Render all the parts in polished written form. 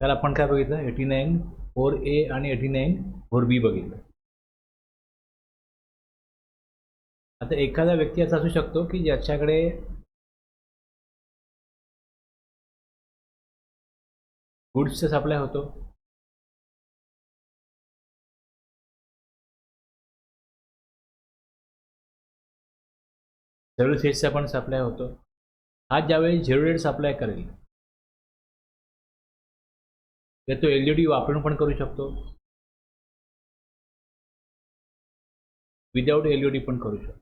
त्याला आपण काय बघितलं 89(4A) आणि 89(4B) बघितलं. आता एखादा व्यक्ती असा असू शकतो की ज्याच्याकडे गुड्सचा सप्लाय होतो, सर्व्हिसेसचा पण सप्लाय होतो. हा ज्यावेळी झिरो डेट सप्लाय करेल तर तो LED वापरून पण करू शकतो, विदाऊट LED पण करू शकतो.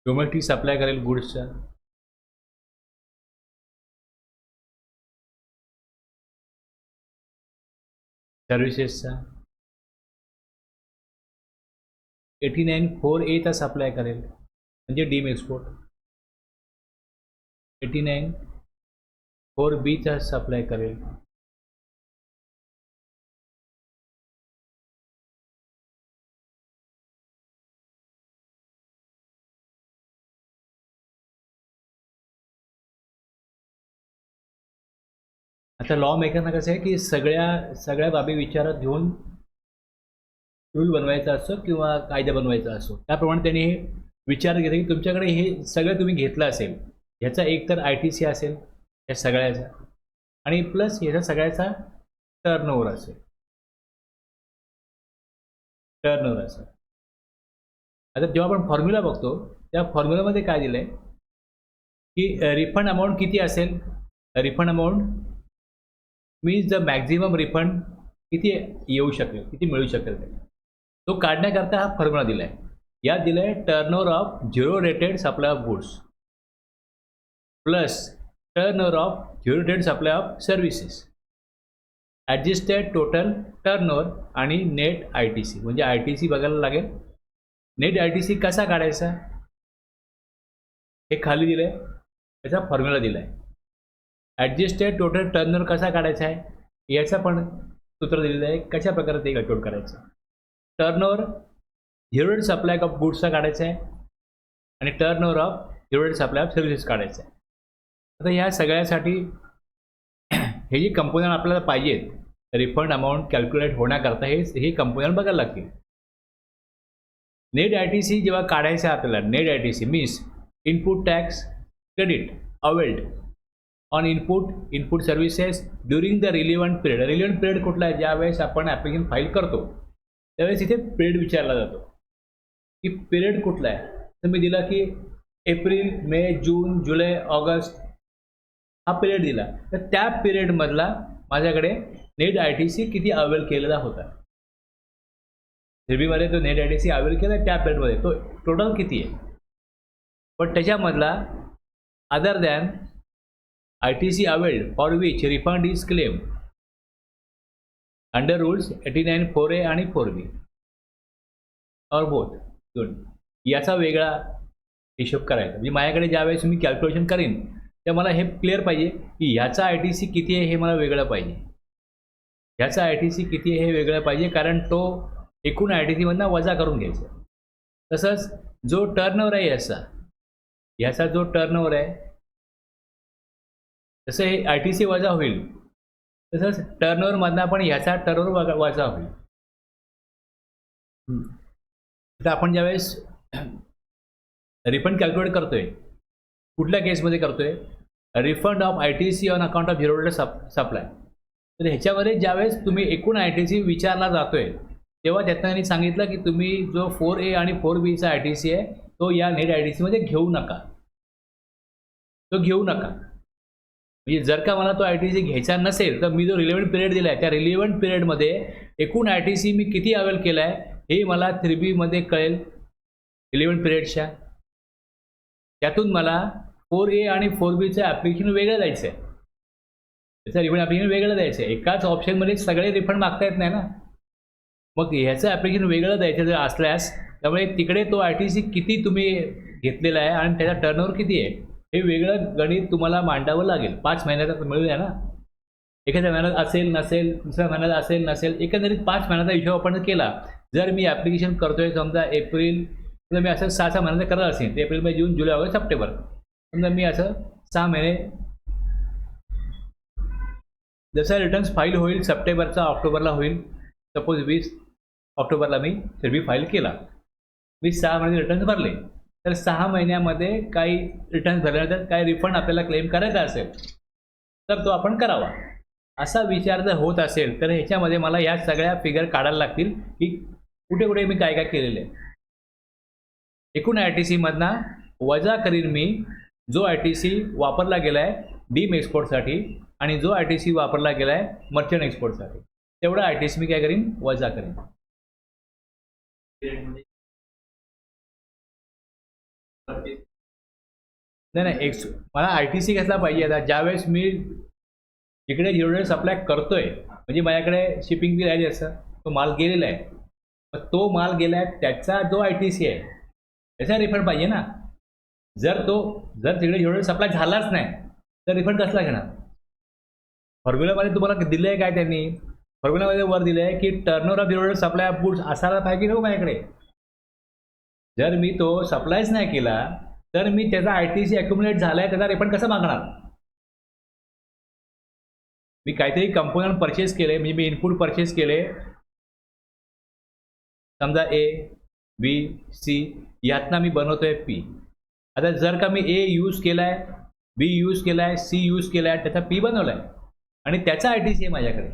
डोमेस्टिक सप्लाय करेल गुड्सचा, सर्व्हिसेसचा 89(4A) चा सप्लाय करेल म्हणजे डीम एक्सपोर्ट, 89(4B) चा सप्लाय करेल, आता लॉ मेकरना कसं आहे की सगळ्या बाबी विचारात घेऊन रूल बनवायचा असो किंवा कायदा बनवायचा असो, त्याप्रमाणे त्यांनी हे विचार घेतला की तुमच्याकडे हे सगळं तुम्ही घेतलं असेल, ह्याचा एक तर ITC असेल या सगळ्याचा, आणि प्लस ह्याचा सगळ्याचा टर्नओव्हर असेल. आता जेव्हा आपण फॉर्म्युला बघतो त्या फॉर्म्युलामध्ये काय दिलं आहे की रिफंड अमाऊंट किती असेल, refund amount means the maximum refund किती येऊ शकेल, किती मिळू शकेल तो काढण्याकरता हा फॉर्म्युला दिला आहे. यात दिलं आहे turnover of zero rated supply of goods plus turnover of zero rated supply of services adjusted total turnover आणि नेट ITC. म्हणजे ITC बघायला लागेल. नेट ITC कसा काढायचा हे खाली दिलं आहे, त्याचा फॉर्म्युला दिला आहे. ॲडजस्टेड टोटल टर्नओव्हर कसा काढायचा आहे याचा पण सूत्र दिलेलं आहे, कशा प्रकारे ते कॅल्क्युलेट करायचं. Turnover zero rate supply of गुड्सचा काढायचा आहे आणि turnover of zero rate supply of services काढायचा आहे. आता ह्या सगळ्यासाठी हे जी कंपोनंट आपल्याला पाहिजेत रिफंड अमाऊंट कॅल्क्युलेट होण्याकरता हे कंपोनंट बघायला लागतील. नेट ITC जेव्हा काढायचं आहे आपल्याला, net ITC means input tax credit availed on input services during the relevant period. Relevant period कुठला आहे, ज्यावेळेस आपण ॲप्लिकेशन फाईल करतो त्यावेळेस इथे पिरियड विचारला जातो की पिरियड कुठला आहे. तर मी दिला की एप्रिल, मे, जून, जुलै, ऑगस्ट हा पिरियड दिला, तर त्या पिरियडमधला माझ्याकडे नेट ITC किती अवेल केलेला होता. मध्ये तो नेट ITC अवेल केला त्या पिरियडमध्ये तो टोटल किती आहे, पण त्याच्यामधला other than ITC availed for which refund is claim under rules 89(4A) आणि 4B और बोथ दोन, याचा वेगळा हिशोब करायचा. म्हणजे माझ्याकडे ज्यावेळेस मी कॅल्क्युलेशन करीन तर मला हे क्लिअर पाहिजे की ह्याचा ITC किती आहे हे मला वेगळं पाहिजे, ह्याचा ITC किती आहे हे वेगळं पाहिजे, कारण तो एकूण ITC मधनं वजा करून घ्यायचा. तसंच जो टर्नओव्हर आहे ह्याचा जो टर्नओव्हर आहे तसं हे ITC वजा होईल, तसंच टर्नओव्हरमधनं पण ह्याचा टर्नओव्हर वजा होईल. तर आपण ज्यावेळेस रिफंड कॅल्क्युलेट करतोय कुठल्या केसमध्ये करतोय, refund of ITC on account of zero rate supply. तर ह्याच्यामध्ये ज्यावेळेस तुम्ही एकूण ITC विचारला जातोय तेव्हा त्यातनं त्यांनी सांगितलं की तुम्ही जो 4A आणि 4B चा ITC आहे तो या नेट ITC मध्ये घेऊ नका, तो घेऊ नका. म्हणजे जर का मला तो ITC घ्यायचा नसेल तर मी जो रिलेव्हंट पिरियड दिला आहे त्या रिलेव्हंट पिरियडमध्ये एकूण ITC मी किती अवेल केला आहे हे मला 3B मध्ये कळेल रिलेव्हंट पिरियडच्या. त्यातून मला 4A आणि 4B चं ॲप्लिकेशन वेगळं द्यायचं आहे. त्याचं रिफंड ॲप्लिकेशन वेगळं द्यायचं आहे. एकाच ऑप्शनमध्ये सगळे रिफंड मागता येत नाही ना. मग ह्याचं ॲप्लिकेशन वेगळं द्यायचं जर असल्यास त्यामुळे तिकडे तो ITC किती तुम्ही घेतलेला आहे आणि त्याचा टर्नओव्हर किती आहे हे वेगळं गणित तुम्हाला मांडावं लागेल. 5 महिन्याचा मिळू द्या ना. एखाद्या महिन्यात असेल नसेल, दुसऱ्या महिन्यात असेल नसेल, एकंदरीत 5 महिन्याचा हिशोब आपण केला. जर मी ॲप्लिकेशन करतोय समजा एप्रिल, तर मी असं 6 महिन्याचं करत असेल तर एप्रिल, मे, जून, जुलै, ऑगस्ट, सप्टेंबर, समजा मी असं 6 महिने. जसा रिटर्न्स फाईल होईल सप्टेंबरचा ऑक्टोबरला होईल, सपोज 20 ऑक्टोबरला मी सर्व्ही फाईल केला, मी 6 महिने रिटर्न्स भरले, तर 6 महिन्यामध्ये काही रिटर्न्स भरल्यानंतर काही रिफंड आपल्याला क्लेम करायचा असेल तर तो आपण करावा. असा विचार जर होत असेल तर ह्याच्यामध्ये मला ह्या सगळ्या फिगर काढायला लागतील की कुठे कुठे मी काय काय केलेलं आहे. एकूण ITC मधनं वजा करीन मी जो ITC वापरला गेला आहे डीम एक्सपोर्टसाठी आणि जो ITC वापरला गेला आहे मर्चंट एक्सपोर्टसाठी, तेवढा ITC मी काय करीन वजा करीन. नाही मला ITC घेतला पाहिजे. आता ज्यावेळेस मी इकडे जेवढे सप्लाय करतोय म्हणजे माझ्याकडे शिपिंग बी राहिली असं, तो माल गेलेला आहे, मग तो माल गेला आहे त्याचा जो ITC आहे त्याचा रिफंड पाहिजे ना. जर तिकडे जेवढे सप्लाय झालाच नाही तर रिफंड कसला घेणार. फॉर्म्युलामध्ये तुम्हाला दिलं आहे काय त्यांनी, फॉर्म्युलामध्ये वर दिलं आहे की टर्नओव्हर ऑफ जेवढे सप्लाय ऑफ गुड्स असायला पाहिजे नको माझ्याकडे. जर मी तो सप्लायच नाही केला तर मी त्याचा ITC अक्युमुलेट झाला आहे त्याचा रिफंड कसं मागणार. मी काहीतरी कंपोनंट परचेस केले, म्हणजे मी इनपुट परचेस केले समजा A, B, C, यातनं मी बनवतोय P. आता जर का मी A यूज केलाय, B यूज केलाय, C यूज केलाय, त्याचा P बनवलाय आणि त्याचा ITC आहे माझ्याकडे.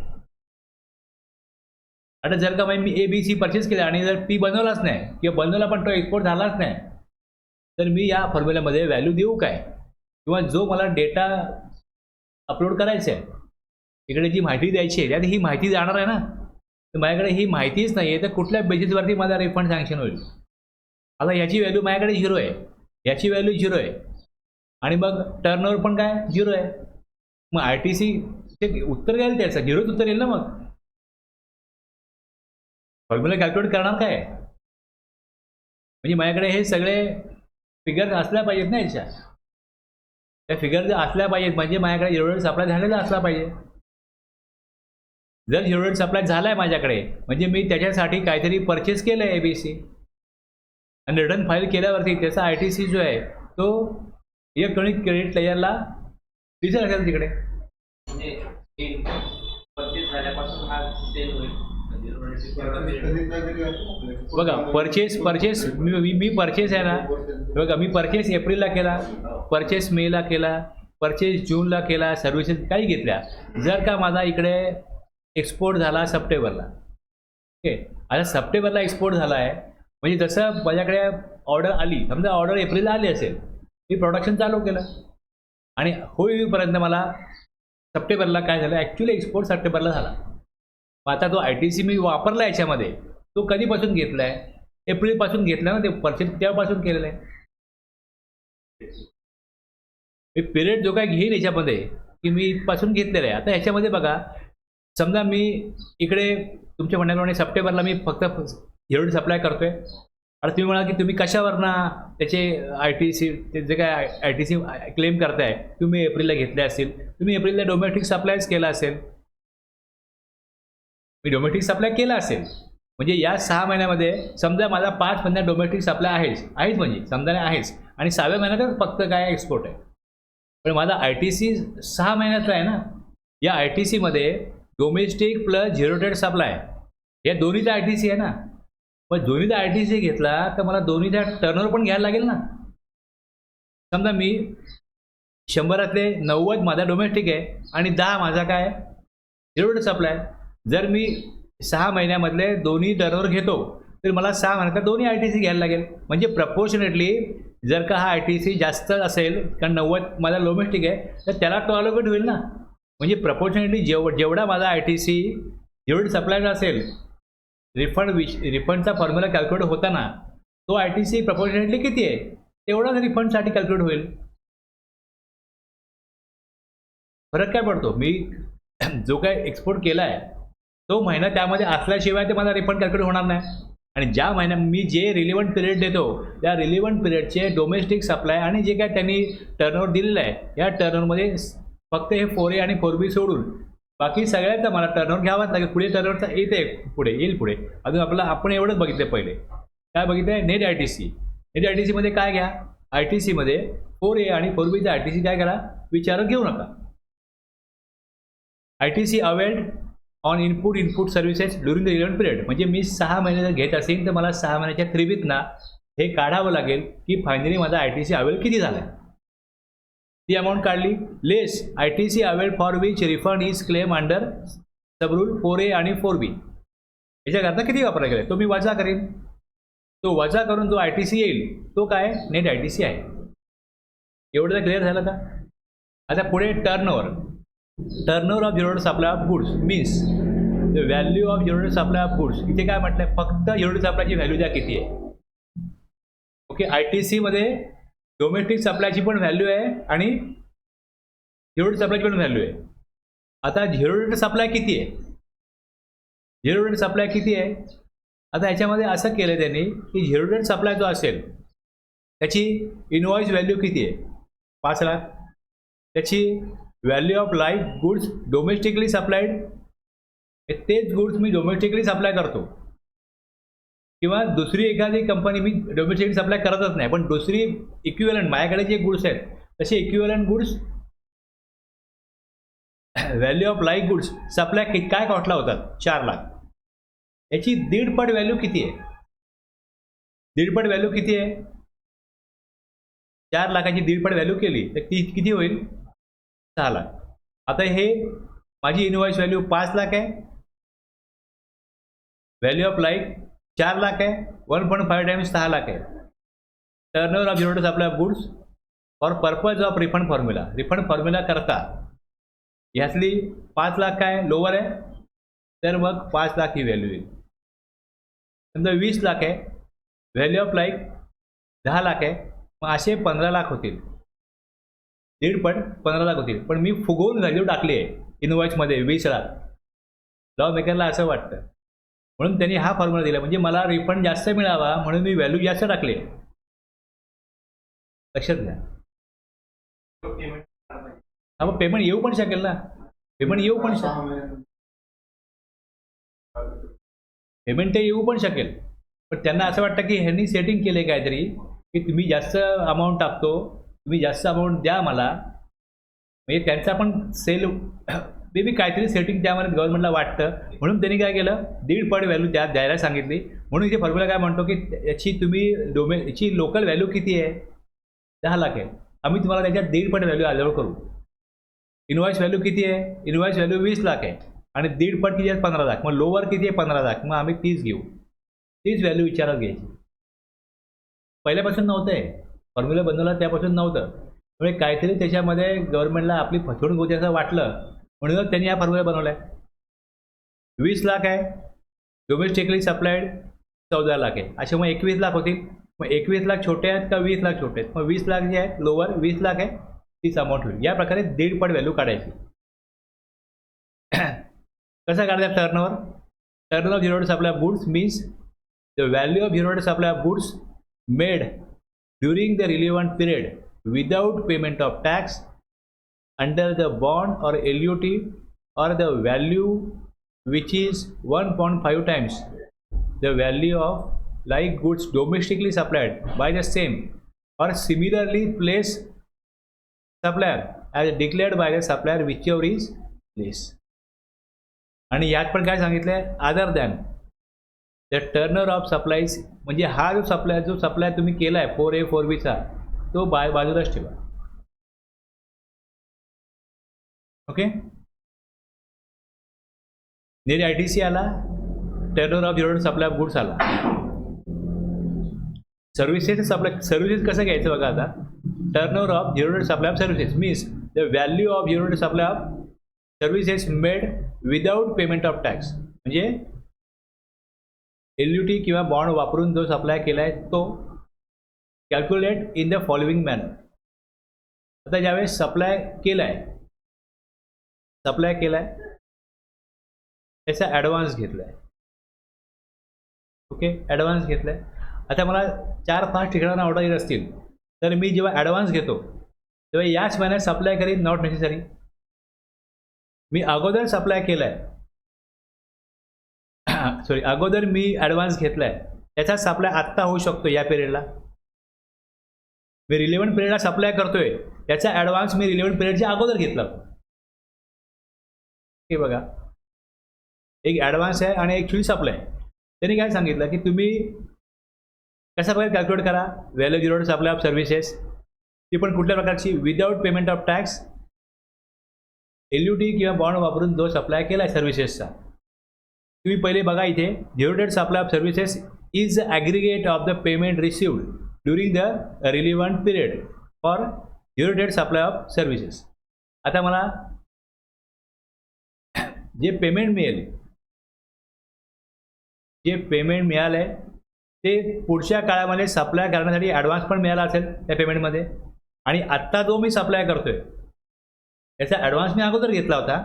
आता जर का मी A, B, C परचेस केला आणि जर P बनवलाच नाही किंवा बनवला पण तो एक्सपोर्ट झालाच नाही तर मी या फॉर्म्युल्यामध्ये व्हॅल्यू देऊ काय, किंवा जो मला डेटा अपलोड करायचा आहे इकडे जी माहिती द्यायची आहे त्यात ही माहिती जाणार आहे ना. तर माझ्याकडे ही माहितीच नाही आहे तर कुठल्या बेसिसवरती माझा रिफंड सँक्शन होईल. आता याची व्हॅल्यू माझ्याकडे 0 आहे, याची व्हॅल्यू 0 आहे आणि मग टर्नओव्हर पण काय 0 आहे. मग ITC ते उत्तर येईल त्याचं 0च उत्तर येईल ना. मग फॉर्म्युला कॅल्क्युलेट करणार काय, म्हणजे माझ्याकडे हे सगळे फिगर असल्या पाहिजेत ना. याच्या त्या फिगर जर असल्या पाहिजेत म्हणजे माझ्याकडे जेवढं सप्लाय झालेला असला पाहिजे. जर जेवढं सप्लाय झालाय माझ्याकडे म्हणजे मी त्याच्यासाठी काहीतरी परचेस केलं आहे ABC आणि रिटर्न फाईल केल्यावरती त्याचा ITC जो आहे तो इलेक्ट्रॉनिक क्रेडिट लेयरला दिसेल असेल तिकडे. बघा परचेस मी परचेस आहे ना, बघा मी परचेस एप्रिलला केला, परचेस मेला केला, परचेस जूनला केला, सर्व्हिसेस काही घेतल्या. जर का माझा इकडे एक्सपोर्ट झाला सप्टेंबरला, ओके, आता सप्टेंबरला एक्सपोर्ट झाला आहे म्हणजे जसं माझ्याकडे ऑर्डर आली, समजा ऑर्डर एप्रिलला आली असेल, मी प्रोडक्शन चालू केलं आणि होईपर्यंत मला सप्टेंबरला काय झालं, ॲक्च्युली एक्सपोर्ट सप्टेंबरला झाला. आता तो ITC मी वापरला याच्यामध्ये तो कधीपासून घेतला आहे, एप्रिलपासून घेतला ना, ते परचेस तेव्हापासून केलेलं आहे. मी पिरियड जो काय घेईल याच्यामध्ये की मी इथपासून घेतलेलं आहे. आता ह्याच्यामध्ये बघा समजा मी इकडे तुमच्या म्हणण्याप्रमाणे सप्टेंबरला मी फक्त एवढी सप्लाय करतोय. आता तुम्ही म्हणाल की तुम्ही कशावरनं त्याचे ITC ते जे काय ITC क्लेम करताय तुम्ही एप्रिलला घेतले असतील, तुम्ही एप्रिलला डोमेस्टिक सप्लायच केला असेल, मी डोमेस्टिक सप्लाय केला असेल म्हणजे या 6 महिन्यामध्ये समजा माझा 5 महिन्यात डोमेस्टिक सप्लाय आहेच म्हणजे समजा आहेच आणि 6व्या महिन्यातच फक्त काय एक्सपोर्ट आहे. पण माझा ITC 6 महिन्याचा आहे ना. या ITC मध्ये domestic plus zero date supply या दोन्हीचा ITC आहे ना. मग दोन्हीचा ITC घेतला तर मला दोन्हीचा टर्नओव्हर पण घ्यायला लागेल ना. समजा मी 100तले 90 माझा डोमेस्टिक आहे आणि 10 माझा काय झिरो डेट सप्लाय. जर मी 6 महिन्यामधले दोन्ही टर्नओव्हर घेतो तर मला 6 महिन्यात दोन्ही ITC घ्यायला लागेल. म्हणजे प्रपोर्शनेटली जर का हा ITC जास्त असेल कारण 90 माझा डोमेस्टिक आहे तर त्याला तो अलोकेट होईल ना. म्हणजे प्रपोर्शनेटली जेवढा माझा ITC जेवढी सप्लाय असेल रिफंडचा फॉर्म्युला कॅल्क्युलेट होताना तो ITC प्रपोर्शनेटली किती आहे तेवढाच रिफंडसाठी कॅल्क्युलेट होईल. फरक काय पडतो. मी जो काय एक्सपोर्ट केला आहे तो महिना त्यामध्ये असल्याशिवाय ते मला रिफंड कॅल्क्युलेट होणार नाही. आणि ज्या महिन्यात मी जे रिलिव्हंट पिरियड देतो त्या रिलिव्हंट पिरियडचे डोमेस्टिक सप्लाय आणि जे काय त्यांनी टर्नओव्हर दिलेलं आहे या टर्नओव्हरमध्ये फक्त हे 4A आणि 4B सोडून बाकी सगळ्यांचा मला टर्नओव्हर घ्यावाच लागेल. पुढे टर्नओव्हरचा येईल पुढे अजून आपण एवढंच बघितलं. पहिले काय बघितलं? Net ITC. नेट ITC मध्ये काय घ्या? ITC मध्ये 4A आणि 4Bचा ITC काय करा? विचारात घेऊ नका. ITC availed on input services during the relevant period. म्हणजे मी 6 महिने जर घेत असेल तर मला 6 महिन्याच्या त्रिवीतना हे काढावं लागेल की फायनली माझा ITC अवेल किती झाला. ती अमाऊंट काढली. Less ITC avail for which refund is claim under sub rule 4A आणि 4B. याच्याकरता किती वापरायला गेला तो मी वजा करेन. तो वजा करून जो ITC येईल तो काय? नेट ITC आहे. एवढं तर क्लिअर झालं का? आता पुढे turnover of zero supply of goods means the value of zero supply of goods. इथे काय म्हटलंय? फक्त झिरो सप्लायची व्हॅल्यू द्या किती आहे. ओके, ITC मध्ये डोमेस्टिक सप्लायची पण व्हॅल्यू आहे आणि झिरो सप्लायची पण व्हॅल्यू आहे. आता झिरो सप्लाय किती आहे? झिरो सप्लाय किती आहे? आता ह्याच्यामध्ये असं केलं त्यांनी की झिरो सप्लाय जो असेल त्याची इनवॉइस व्हॅल्यू किती आहे? 5 लाख. त्याची value of like goods domestically supplied, तेच गुड्स मी डोमेस्टिकली सप्लाय करतो किंवा दुसरी एखादी कंपनी मी डोमेस्टिकली सप्लाय करतच नाही पण दुसरी इक्विव्हलंट माझ्याकडे जे गुड्स आहेत तसे equivalent goods value of like goods supply काय कॉस्टला होतात? 4 लाख. याची 1.5 पट व्हॅल्यू किती आहे? 1.5 पट व्हॅल्यू किती आहे? 4 लाखाची 1.5 पट व्हॅल्यू केली तर ती किती होईल? 6 लाख. आता हे माझी इनवॉइस व्हॅल्यू 5 लाख आहे. व्हॅल्यू ऑफ लाईक 4 लाख आहे. 1.5 टाइम्स 6 लाख आहे. Turnover of zero supply of goods for purpose of refund formula. Refund formula करता यातली 5 लाख काय लोअर आहे तर मग 5 लाख ही व्हॅल्यू येईल. समजा 20 लाख आहे. व्हॅल्यू ऑफ लाईक 10 लाख आहे. मग असे 15 लाख होतील. 1.5 पट 15 लाख होतील. पण मी फुगवून व्हॅल्यू टाकली आहे इनवॉइसमध्ये 20 लाख. लॉ मेकरला असं वाटतं म्हणून त्यांनी हा फॉर्म्युला दिला म्हणजे मला रिफंड जास्त मिळावा म्हणून मी व्हॅल्यू जास्त टाकली. लक्षात घ्या. हा मग पेमेंट येऊ पण शकेल ना. पेमेंट येऊ पण शकेल. पेमेंट ते येऊ पण शकेल पण त्यांना असं वाटतं की ह्यांनी सेटिंग केले काहीतरी की तुम्ही जास्त अमाऊंट टाकतो तुम्ही जास्त अमाऊंट द्या मला. म्हणजे त्यांचा पण सेल मे बी काहीतरी सेटिंग त्यामध्ये गव्हर्नमेंटला वाटतं म्हणून त्यांनी काय केलं 1.5 पट व्हॅल्यू त्या द्यायला सांगितली. म्हणून इथे फॉर्म्युला काय म्हणतो की याची तुम्ही याची लोकल व्हॅल्यू किती आहे? 10 लाख आहे. आम्ही तुम्हाला त्याच्यात 1.5 पट व्हॅल्यू अलाउड करू. इनवॉइस व्हॅल्यू किती आहे? इनवॉइस व्हॅल्यू 20 लाख आहे आणि 1.5 पट किती आहे? 15 लाख. मग लोअर किती आहे? 15 लाख. मग आम्ही 30 घेऊ. 30 व्हॅल्यू विचारात घ्यायची. पहिल्यापासून नव्हतं आहे. फॉर्म्युला बनवला त्यापासून नव्हतं. म्हणजे काहीतरी त्याच्यामध्ये गव्हर्नमेंटला आपली फसवणूक होती असं वाटलं म्हणूनच त्यांनी हा फॉर्म्युला बनवला आहे. 20 लाख आहे. डोमेस्टिकली सप्लाईड 14 लाख आहे. असे मग 21 लाख होतील. मग 21 लाख छोटे आहेत का 20 लाख छोटे आहेत? मग 20 लाख जे आहेत लोअर 20 लाख आहे तीच अमाऊंट होईल. या प्रकारे 1.5 पट व्हॅल्यू काढायची. कसं काढायचं turnover? Turnover of zero supply of goods means the value of zero supply of goods made during the relevant period without payment of tax under the bond or LUT or the value which is 1.5 times the value of like goods domestically supplied by the same or similarly placed supplier as declared by the supplier whichever is less. आणि यात पण काय सांगितलंय? Other than the Turner of supplies म्हणजे हा जो supply तुम्ही केलाय 4A 4Bचा तो बाजूलाच ठेवा. ओके. नेट ITC आला. Turnover of zero supply of goods आला. सर्व्हिसेस कसं घ्यायचं बघा आता. Turnover of zero supply of services means the value of zero supply of services made without payment of tax. म्हणजे LUT किंवा बॉन्ड वापरून जो सप्लाय केला आहे तो calculate in the following manner. आता ज्यावेळेस सप्लाय केलाय त्याचा ॲडव्हान्स घेतला आहे. ओके, ॲडव्हान्स घेतला आहे. आता मला 4-5 ठिकाणांना ऑर्डर येत असतील, तर मी जेव्हा ॲडव्हान्स घेतो तेव्हा याच महिन्यात सप्लाय करीन, नॉट नेसेसरी. मी अगोदर सप्लाय केला आहे, सॉरी, अगोदर मी ॲडव्हान्स घेतला आहे, त्याचा सप्लाय आत्ता होऊ शकतो या पिरियडला. मी रिलेव्हंट पिरियडला सप्लाय करतोय, त्याचा ॲडव्हान्स मी रिलेव्हंट पिरियडच्या अगोदर घेतला. हे बघा, एक ॲडव्हान्स आहे आणि ॲक्च्युअली सप्लाय. त्यांनी काय सांगितलं की तुम्ही कशा प्रकारे कॅल्क्युलेट करा value zero supply of services, ती पण कुठल्या प्रकारची, without payment of tax, LUT किंवा बॉन्ड वापरून जो सप्लाय केला आहे सर्व्हिसेसचा. तुम्ही पहिले बघा इथे, zero date supply of services is the aggregate of the payment received during the relevant period for zero date supply of services. आता मला जे पेमेंट मिळेल, जे पेमेंट मिळालं आहे ते पुढच्या काळामध्ये सप्लाय करण्यासाठी ॲडव्हान्स पण मिळाला असेल त्या पेमेंटमध्ये, आणि आत्ता जो मी सप्लाय करतोय त्याचा ॲडव्हान्स मी अगोदर घेतला होता,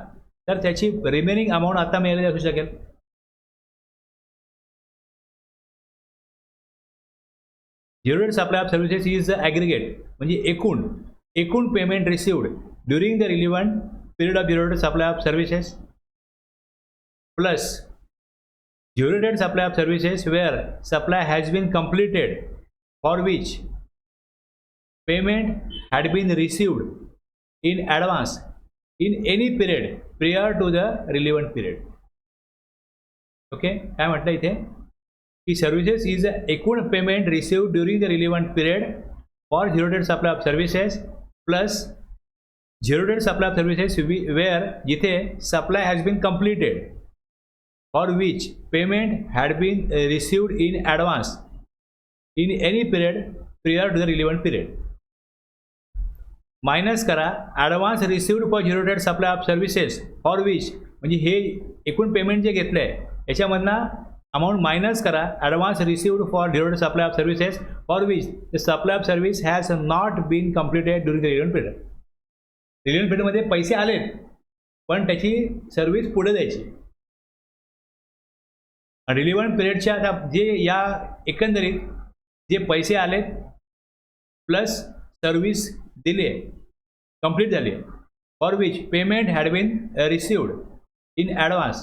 तर त्याची रिमेनिंग अमाऊंट आता मिळालेली असू शकेल. Zero date supply of services is the aggregate म्हणजे एकूण payment received during the relevant period of zero date supply of services plus zero date supply of services where supply has been completed for which payment had been received in advance in any period prior to the relevant period. Okay, काय म्हटलं इथे की services is एकूण payment received during the relevant period for zero date supply of services plus zero date supply of services where जिथे supply has been completed for which payment had been received in advance in any period prior to the relevant period. Minus करा advance received for zero date supply of services for which, म्हणजे हे एकूण payment जे घेतलं आहे याच्यामधनं amount minus करा advance received for zero date supply of services for which the supply of service has not been completed during the relevant period. Relevant पिरियडमध्ये पैसे आलेत पण त्याची सर्व्हिस पुढे द्यायची. रिलिव्हंट पिरियडच्या आता जे या एकंदरीत जे पैसे आलेत प्लस सर्व्हिस दिली आहे, कंप्लीट झाली आहे, for which payment had been received in advance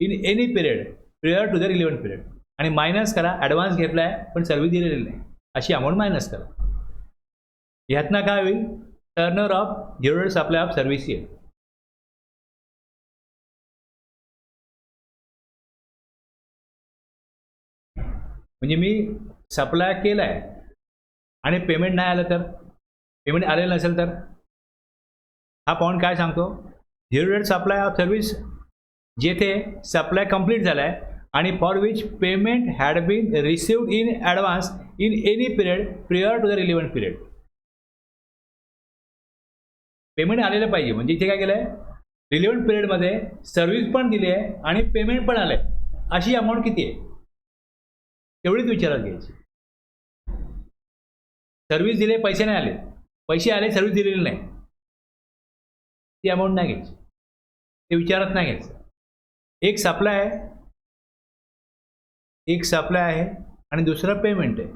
in any period prior to the relevant period, आणि मायनस करा ॲडव्हान्स घेतला आहे पण सर्व्हिस दिलेली नाही अशी अमाऊंट मायनस करा. ह्यातनं काय होईल, turnover of zero date supply of service येईल. म्हणजे मी सप्लाय केला आहे आणि पेमेंट नाही आलं तर, पेमेंट आलेलं नसेल तर, हा पॉईंट काय सांगतो, zero date supply of service जेथे सप्लाय कंप्लीट झाला आहे आणि for which payment had been received in advance in any period prior to the relevant period. Payment आलेलं पाहिजे, म्हणजे इथे काय केलं आहे, रिलिव्हंट पिरियडमध्ये सर्व्हिस पण दिली आहे आणि पेमेंट पण आलं आहे, अशी अमाऊंट किती आहे तेवढीच विचारात घ्यायची. सर्व्हिस दिले पैसे नाही आले, पैसे आले सर्व्हिस दिलेली नाही, ती अमाऊंट नाही घ्यायची, ते विचारात नाही घ्यायचं. एक सप्लाय आहे आणि दुसरं पेमेंट आहे.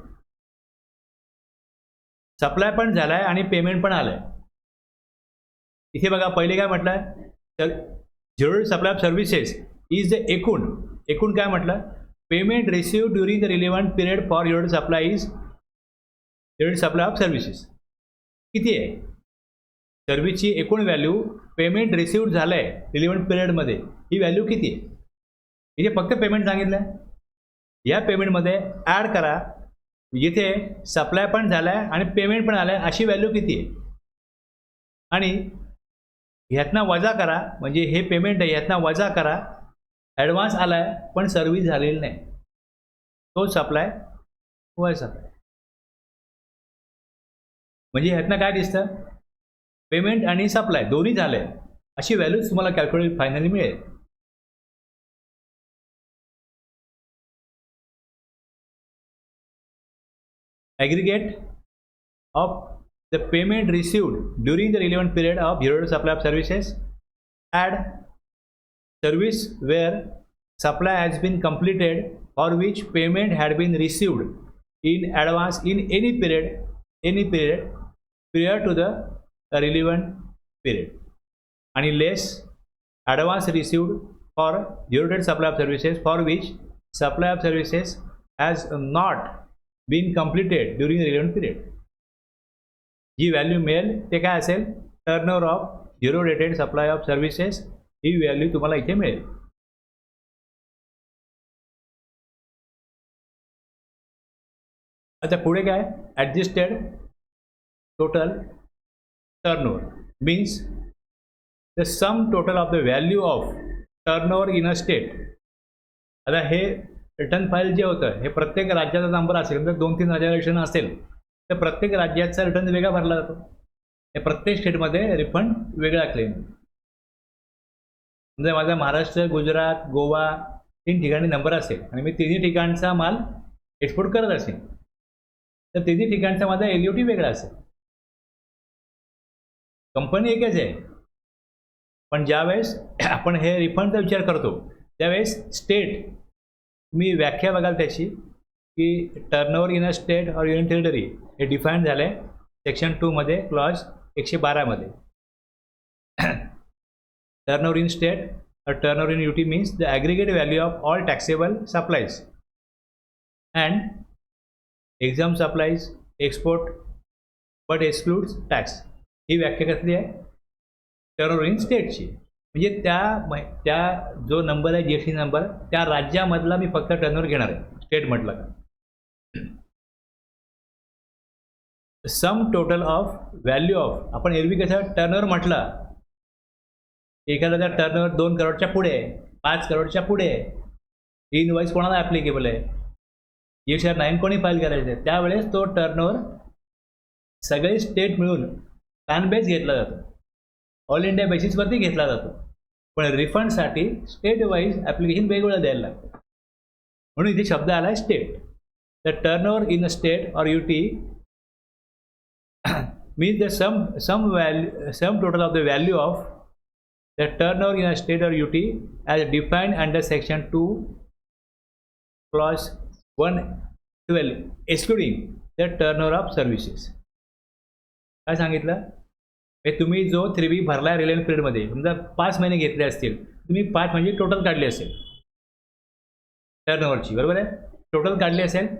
सप्लाय पण झाला आहे आणि पेमेंट पण आलं आहे. इथे बघा पहिले काय म्हटलं, zero date supply of services is the एकूण काय म्हटलं, payment received during the relevant period for zero date supply is zero date supply of services. किती आहे सर्व्हिसची एकूण व्हॅल्यू, पेमेंट रिसिव्ड झालं आहे रिलिव्हंट पिरियडमध्ये, ही व्हॅल्यू किती आहे. इथे फक्त पेमेंट सांगितलं आहे, या पेमेंटमध्ये ॲड करा जिथे सप्लाय पण झाला आहे आणि पेमेंट पण आलं आहे अशी व्हॅल्यू किती आहे, आणि ह्यातनं वजा करा, म्हणजे हे पेमेंट आहे ह्यातनं वजा करा ॲडव्हान्स आला आहे पण सर्व्हिस झालेली नाही, तो सप्लाय वर सप्लाय. म्हणजे ह्यातनं काय दिसतं, पेमेंट आणि सप्लाय दोन्ही झाले अशी व्हॅल्यूज तुम्हाला कॅल्क्युलेट फायनली मिळेल. Aggregate of the payment received during the relevant period of zero date supply of services, add service where supply has been completed for which payment had been received in advance in any period prior to the relevant period आणि less advance received for zero date supply of services for which supply of services has not been completed during the relevant period. जी value मिळेल ते काय असेल, turnover of zero dated supply of services ही value तुम्हाला इथे मिळेल. आता पुढे काय, adjusted total turnover means the sum total of the value of turnover in a state. आता हे रिटर्न फाईल जे होतं हे प्रत्येक राज्याचा नंबर असेल, जर 2-3 राज्याचं असेल तर प्रत्येक राज्याचा रिटर्न वेगळा भरला जातो. हे प्रत्येक स्टेटमध्ये रिफंड वेगळा क्लेम. म्हणजे माझा महाराष्ट्र, गुजरात, गोवा 3 ठिकाणी नंबर असेल आणि मी 3 ठिकाणचा माल एक्सपोर्ट करत असेल तर 3 ठिकाणचा माझा LUT वेगळा असेल. कंपनी एकच आहे, पण ज्यावेळेस आपण हे रिफंडचा विचार करतो त्यावेळेस स्टेट मी व्याख्या बघाल त्याची की turnover in a state or union territory हे डिफाईन झालं आहे सेक्शन 2 मध्ये क्लॉज 112 मध्ये. Turnover in state or turnover in UT means the aggregate value of all taxable supplies and exempt supplies export but excludes tax. ही व्याख्या कसली आहे, turnover in स्टेटची. म्हणजे त्या जो नंबर आहे GST नंबर त्या राज्यामधला मी फक्त टर्नओव्हर घेणार आहे स्टेट म्हटलं का. सम टोटल ऑफ व्हॅल्यू ऑफ, आपण एरवी कसं टर्नओव्हर म्हटलं एखाद्या टर्नओव्हर 2 करोडच्या पुढे आहे, 5 करोडच्या पुढे आहे, ही इनवॉइस कोणाला ॲप्लिकेबल आहे, GSTR 9 कोणी फाईल करायचं आहे, त्यावेळेस तो टर्नओव्हर सगळे स्टेट मिळून पॅन बेस घेतला जातो, ऑल इंडिया बेसिसवरती घेतला जातो. पण रिफंडसाठी स्टेट वाईज ॲप्लिकेशन वेगवेगळं द्यायला लागतं. म्हणून इथे शब्द आला आहे state. The turnover in a state or UT means the sum total of the value of the turnover in a state or UT as defined under section 2 clause 112 excluding the turnover of services. काय सांगितलं, हे तुम्ही जो 3B भरला Reliance पिरियडमध्ये समजा 5 महिने घेतले असतील, तुम्ही 5 म्हणजे टोटल काढली असेल टर्नओव्हरची, बरोबर आहे, टोटल काढली असेल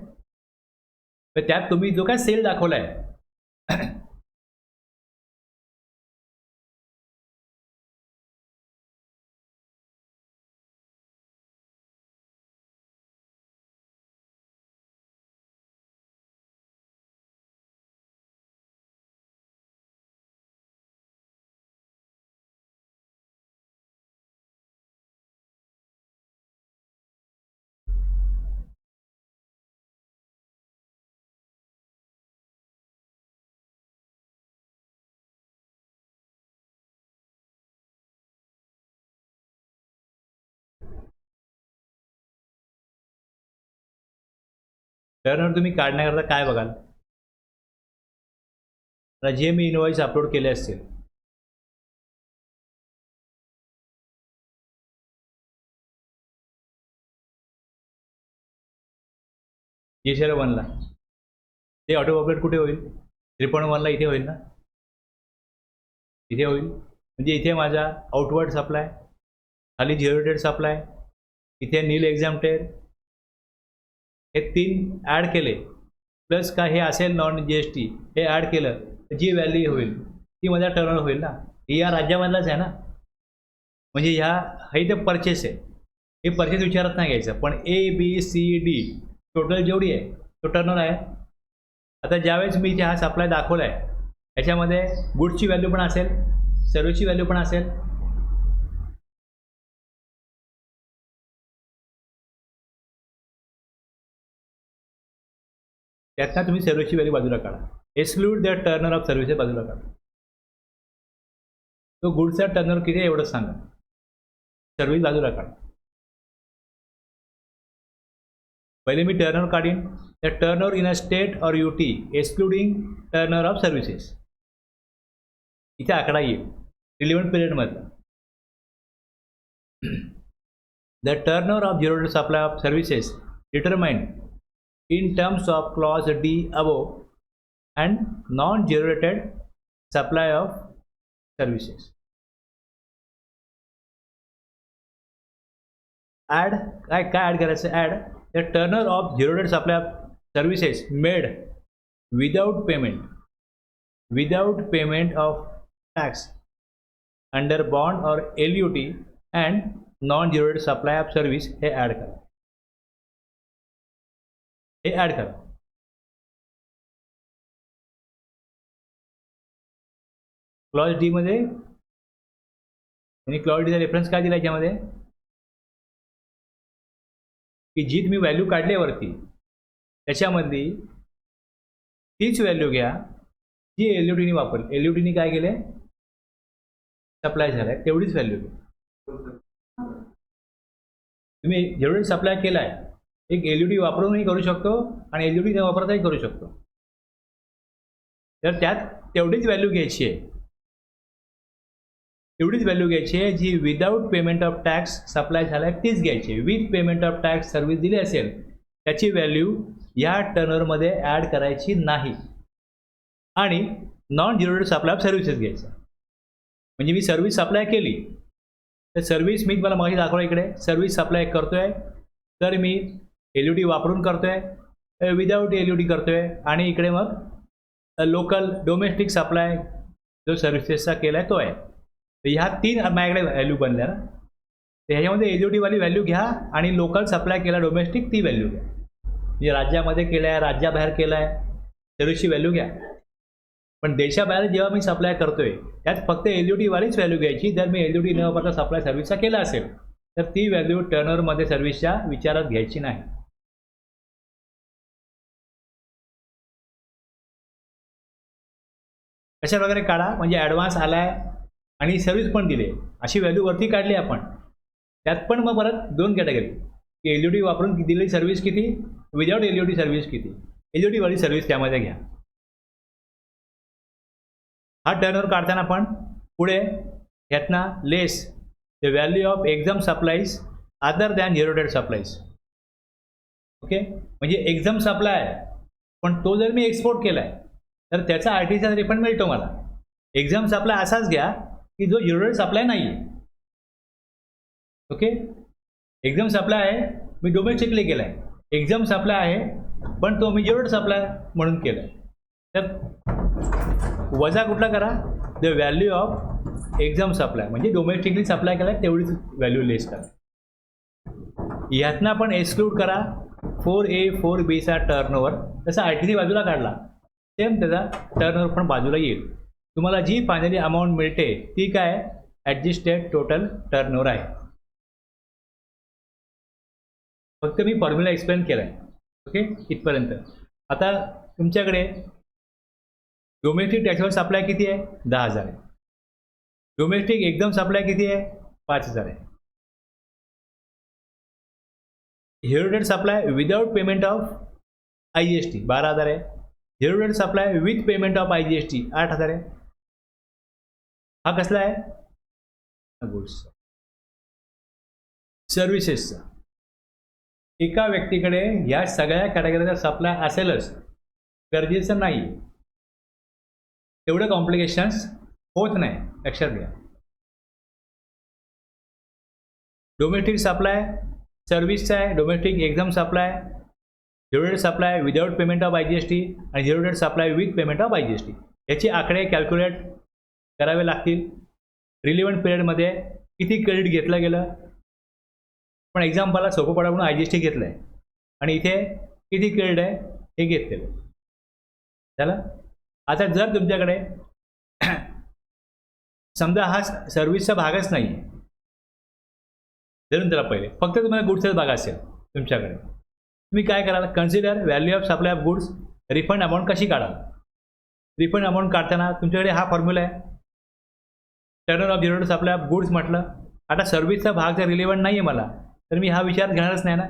तर त्यात तुम्ही जो काय सेल दाखवला आहे टर्नओव्हर तुम्ही काढण्याकरता काय बघाल, जे मी इनवॉइस अपलोड केले असतील GSTR 1ला ते ऑटो अपडेट कुठे होईल, 3.1ला इथे होईल ना, इथे होईल. म्हणजे इथे माझा आउटवर्ड सप्लाय, खाली झिरो डेटेड सप्लाय, इथे नील एक्झाम्प्टेड, हे 3 ॲड केले प्लस काय हे असेल नॉन GST हे ॲड केलं तर जी व्हॅल्यू होईल ती माझ्या टर्नओव्हर होईल ना. ही या राज्यामधलाच आहे ना, म्हणजे हा इथे परचेस आहे, हे परचेस विचारत नाही घ्यायचं, पण ABCD टोटल जेवढी आहे तो टर्नओव्हर आहे. आता ज्यावेळेस मी इथे हा सप्लाय दाखवला आहे याच्यामध्ये गुड्सची व्हॅल्यू पण असेल, सर्व्हिसची व्हॅल्यू पण असेल. त्यातनं तुम्ही सर्व्हिसची व्हॅल्यू बाजूला काढा, exclude the turnover of services बाजूला काढा. तो गुड्सचा टर्नओव्हर किती आहे एवढंच सांगा, सर्व्हिस बाजूला काढा. पहिले मी टर्नओव्हर काढीन, the turnover in a state or UT excluding turnover of services, इथे आकडा येईल relevant पिरियडमधला. The turnover of zero-rated supply of services determined in terms of clause D above and non-zero-rated supply of services. Add काय add करायचं? Add the turnover of zero-rated supply of services made without payment of tax under bond or LUT and non-zero-rated supply of service हे add करा. हे add करा. Clause D मध्ये आणि clause डीचा reference काय दिला याच्यामध्ये की जी तुम्ही व्हॅल्यू काढली वरती त्याच्यामधली तीच व्हॅल्यू घ्या जी LUTनी वापरली. LUTनी काय केले सप्लाय झालाय तेवढीच व्हॅल्यू घ्या. तुम्ही जेवढे सप्लाय केलाय एक LUT वापरूनही करू शकतो आणि LUT न वापरताही करू शकतो. तर त्यात तेवढीच व्हॅल्यू घ्यायची आहे. एवढीच व्हॅल्यू घ्यायची आहे जी without payment of tax supply झालाय तीच घ्यायची आहे. With payment of tax service दिली असेल त्याची व्हॅल्यू या टर्नओव्हरमध्ये ॲड करायची नाही आणि non zero supply of services घ्यायचा. म्हणजे मी सर्व्हिस सप्लाय केली तर सर्व्हिस मी तुम्हाला मागे दाखवलं इकडे सर्व्हिस सप्लाय करतोय तर मी LUT वापरून करतोय विदाऊट LUT करतोय आणि इकडे मग लोकल डोमेस्टिक सप्लाय जो सर्व्हिसेसचा केला आहे तो आहे. तर ह्या तीन माझ्याकडे व्हॅल्यू बनल्या ना तर ह्याच्यामध्ये LUT वाली व्हॅल्यू घ्या आणि लोकल सप्लाय केला डोमेस्टिक ती व्हॅल्यू घ्या. म्हणजे राज्यामध्ये केलं आहे राज्याबाहेर केलं आहे सर्व्हिसची व्हॅल्यू घ्या. पण देशाबाहेर जेव्हा मी सप्लाय करतोय त्यात फक्त LUT वालीच व्हॅल्यू घ्यायची. जर मी LUT न वापरता सप्लाय सर्व्हिसचा केला असेल तर ती व्हॅल्यू टर्नओव्हरमध्ये सर्व्हिसच्या विचारात घ्यायची नाही. कशा प्रकारे काढा म्हणजे ॲडव्हान्स आलाय आणि सर्व्हिस पण दिली अशी व्हॅल्यू वरती काढली आपण. त्यात पण मग परत दोन कॅटेगरी की LUT वापरून दिलेली सर्व्हिस किती विदाऊट LUT सर्व्हिस किती. LUT वाली सर्व्हिस त्यामध्ये घ्या. हा टर्नओव्हर काढताना पण पुढे ह्यातना less the value of exempt supplies other than zero rated supplies. Okay म्हणजे एक्झाम सप्लाय पण तो जर मी एक्सपोर्ट केलाय तर त्याचा RTCचा रिफंड मिळतो मला. एक्झाम सप्लाय असाच घ्या की जो झिरो-रेटेड सप्लाय नाही आहे. ओके एक्झाम सप्लाय आहे मी डोमेस्टिकली केला आहे. एक्झाम सप्लाय आहे पण तो मी झिरो-रेटेड सप्लाय म्हणून केला आहे. तर वजा कुठला करा the value of exam supply म्हणजे डोमेस्टिकली सप्लाय केला तेवढीच व्हॅल्यू लेस करा. ह्यातनं पण एक्सक्लूड करा 4A 4Bचा टर्नओव्हर. तसा RTC बाजूला काढला सेम त्याचा टर्नओव्हर पण बाजूला येईल. तुम्हाला जी फायनली अमाऊंट मिळते ती काय ॲडजस्टेड टोटल टर्नओव्हर आहे. फक्त मी फॉर्म्युला एक्सप्लेन केला आहे. ओके इथपर्यंत. आता तुमच्याकडे डोमेस्टिक टॅक्सवर सप्लाय किती आहे 10,000 आहे. डोमेस्टिक एकदम सप्लाय किती आहे 5,000 आहे. Zero-rated supply without payment of IGST 12,000 आहे. Zero-rated supply with payment of IGST 8,000 आहे. हा कसला आहे गुड्स सर्व्हिसेसचा. एका व्यक्तीकडे या सगळ्या कॅटेगरीचा सप्लाय असेलच गरजेचं नाही. तेवढे कॉम्प्लिकेशन्स होत नाही लक्षात घ्या. डोमेस्टिक सप्लाय सर्व्हिसचा आहे domestic exam supply zero-rated supply without payment of IGST आणि zero-rated supply with payment of IGST. याचे आकडे कॅल्क्युलेट करावे लागतील. रिलिव्हंट पिरियडमध्ये किती क्रेडिट घेतलं गेलं पण एक्झाम्पलला सोपं पडा म्हणून IGST घेतलं आहे आणि इथे किती क्रेडिट आहे हे घेतलेलं झालं. आता जर तुमच्याकडे समजा हा सर्व्हिसचा भागच नाही आहे धरून त्याला पहिले फक्त तुम्हाला गुड्सचाच भाग असेल तुमच्याकडे तुम्ही काय कराल consider value of supply of goods refund amount कशी काढाल. रिफंड अमाऊंट काढताना तुमच्याकडे हा फॉर्म्युला आहे turnover of zero-rated supply of goods म्हटलं. आता सर्व्हिसचा भाग जर रिलेव्हंट नाही आहे मला तर मी हा विचार घेणारच नाही ना.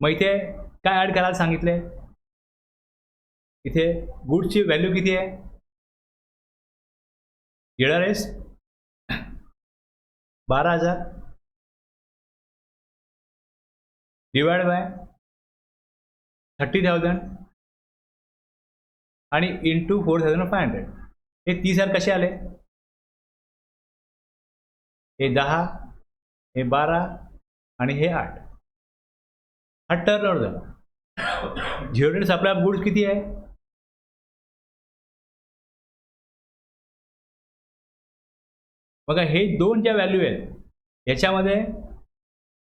मग इथे काय ॲड करायला सांगितले इथे गुड्सची व्हॅल्यू किती आहे घेणार आहेस 12,000 डिवाइड बाय 30,000 आणि इंटू 4,500. हे 30,000 कसे आले? हे 10, हे 12 आणि हे 8. हा टर्नओव्हर झाला. Zero date supply of goods किती आहे? बघा हे दोन ज्या व्हॅल्यू आहेत याच्यामध्ये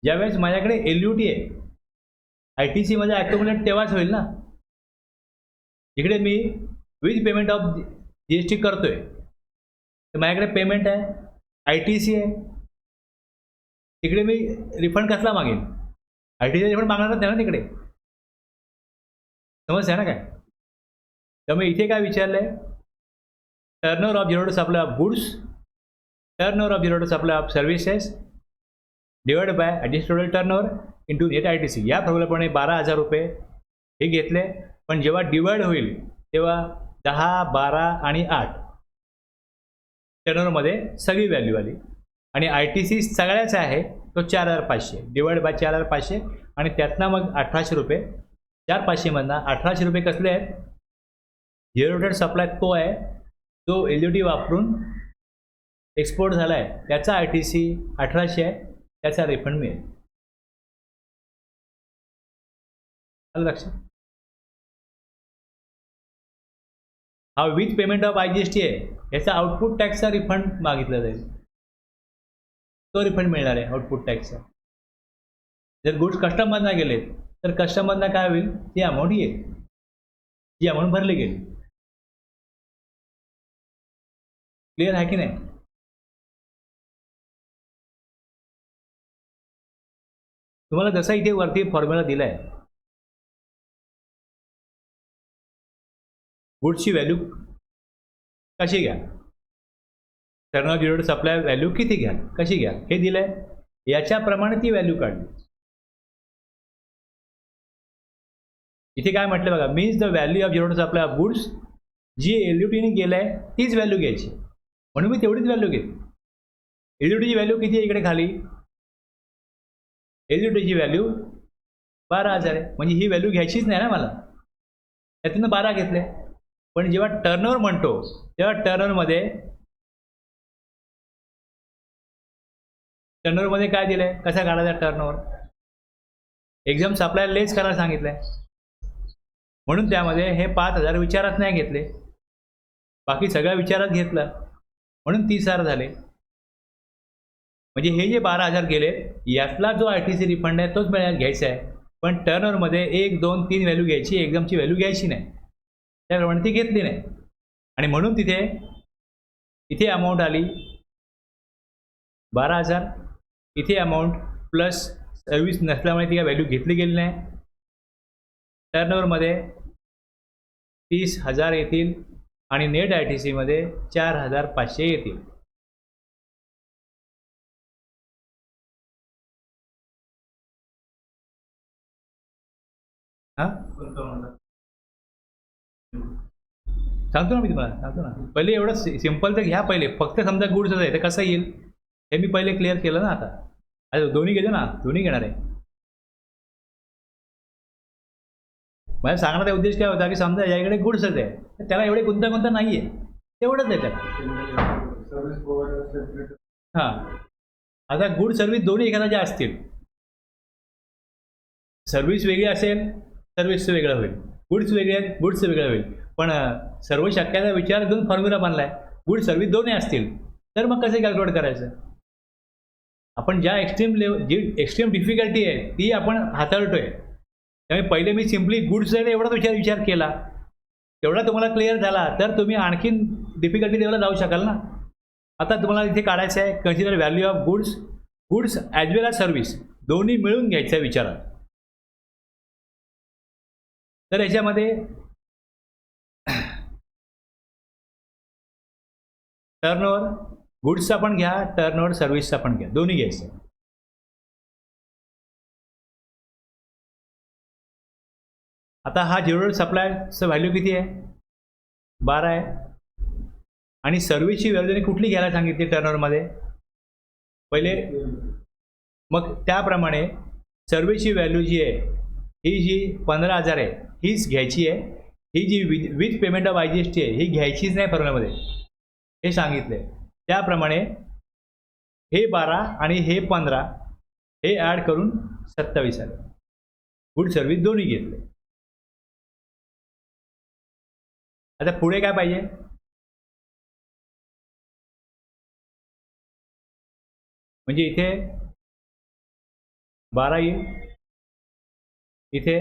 ज्यावेळेस माझ्याकडे LUT आहे, ITC मध्ये ॲक्युमुलेट तेव्हाच होईल ना. इकडे me with payment of GST करतोय तर माझ्याकडे पेमेंट आहे, ITC आहे. तिकडे मी रिफंड कसला मागेन? ITC रिफंड मागणारच नाही ना तिकडे. समजते ना काय? त्यामुळे इथे काय विचारलंय? Turnover of zero date supply of goods, turnover of zero date supply of services divide by adjusted turnover into net ITC. या फॉर्म्युलाप्रमाणे 12,000 रुपये हे घेतले. पण जेव्हा डिवाइड होईल तेव्हा 10, 12 आणि 8 टर्नओव्हरमध्ये सगळी व्हॅल्यू आली आणि ITC सगळ्याचा आहे तो 4,500 डिवाइड बाय 4,500 आणि त्यातनं मग 1,800 रुपये. 4,500मधनं 1,800 रुपये कसले आहेत? झिरो डेट सप्लाय तो आहे जो LUT वापरून एक्सपोर्ट झाला आहे, त्याचा ITC 1,800 आहे, त्याचा रिफंड मिळेल. आलं लक्षात? हा विथ पेमेंट ऑफ IGST आहे, याचा आउटपुट टॅक्सचा रिफंड मागितला जाईल, तो रिफंड मिळणार आहे आउटपुट टॅक्सचा. जर गुड्स कस्टमरना गेले तर कस्टमरना काय होईल? ती अमाऊंट येईल, जी अमाऊंट भरली गेली. क्लिअर आहे की नाही? तुम्हाला जसा इथे वरती फॉर्म्युला दिला आहे, गुड्सची व्हॅल्यू कशी घ्या, turnover zero date supply value किती घ्या, कशी घ्या हे दिलं आहे. याच्याप्रमाणे ती व्हॅल्यू काढली. इथे काय म्हटलं बघा, means the value of zero date supply of goods, जी LUTने गेलं आहे तीच व्हॅल्यू घ्यायची, म्हणून मी तेवढीच व्हॅल्यू घेतली. LUTची व्हॅल्यू किती आहे इकडे खाली? LUTची व्हॅल्यू 12,000 आहे, म्हणजे ही व्हॅल्यू घ्यायचीच नाही ना मला, त्यातून 12 घेतले. पण जेव्हा टर्नओव्हर म्हणतो तेव्हा टर्नओव्हरमध्ये काय दिलंय, कसा काढायचा टर्नओव्हर? एक्झाम सप्लाय लेस करायला सांगितलंय, म्हणून त्यामध्ये हे 5,000 विचारात नाही घेतले, बाकी सगळं विचारात घेतलं, म्हणून 30,000 झाले. म्हणजे हे जे 12,000 गेले यातला जो ITC रिफंड आहे तोच मिळायला घ्यायचा आहे. पण टर्नओव्हरमध्ये 1, 2, 3 व्हॅल्यू घ्यायची, एक्झामची व्हॅल्यू घ्यायची नाही, त्याप्रमाणे ती घेतली नाही. आणि म्हणून इथे अमाऊंट आली 12,000, इथे अमाऊंट प्लस सर्व्हिस नसल्यामुळे ती काय व्हॅल्यू घेतली गेली नाही. टर्नओव्हरमध्ये 30,000 येतील आणि नेट ITCमध्ये 4,500 येतील. हां सांगतो ना मी तुम्हाला, सांगतो ना. पहिले एवढं सिम्पल तर घ्या, पहिले फक्त समजा गुड्सच आहे तर कसं येईल हे मी पहिले क्लिअर केलं ना. आता दोन्ही घेतो ना, दोन्ही घेणार आहे. मला सांगण्याचा उद्देश काय होता की समजा याकडे गुड्सच आहे तर त्याला एवढे गुंतागुंत नाही आहे, तेवढंच आहे त्याला. हां, आता गुड सर्व्हिस दोन्ही एखाद्या असतील, सर्व्हिस वेगळी असेल सर्व्हिसचं वेगळं होईल, गुड्स वेगळे आहेत गुड्सचं वेगळं होईल. पण सर्व शक्यता विचार घेऊन फॉर्म्युला बनलाय, गुड सर्व्हिस दोन्ही असतील तर मग कसं कॅल्क्युलेट करायचं? आपण ज्या जी एक्स्ट्रीम डिफिकल्टी आहे ती आपण हाताळतोय. त्यामुळे पहिले मी सिम्पली गुड्स आहे एवढाच विचार केला, तेवढा तुम्हाला क्लिअर झाला तर तुम्ही आणखीन डिफिकल्टी लेवलला जाऊ शकाल ना. आता तुम्हाला इथे काढायचं आहे consider value of goods as well as service, दोन्ही मिळून घ्यायचं विचारात. तर याच्यामध्ये टर्नओव्हर गुड्सचा पण घ्या, टर्नओव्हर सर्व्हिसचा पण घ्या, दोन्ही घ्यायचं. आता हा झिरो डेट सप्लायचं व्हॅल्यू किती आहे? 12 आहे. आणि सर्व्हिसची व्हॅल्यू कुठली घ्यायला सांगितली टर्नओव्हरमध्ये? पहिले मग त्याप्रमाणे सर्व्हिसची व्हॅल्यू जी आहे ही जी 15,000 आहे हीच घ्यायची आहे, ही जी विथ पेमेंट ऑफ IGST आहे ही घ्यायचीच नाही फॉर्म्युल्यामध्ये हे सांगितले. त्याप्रमाणे हे 12 आणि हे 15 हे ॲड करून 27 आले. गुड सर्व्हिस दोन्ही घेतले. आता पुढे काय पाहिजे? म्हणजे इथे 12 येईल, इथे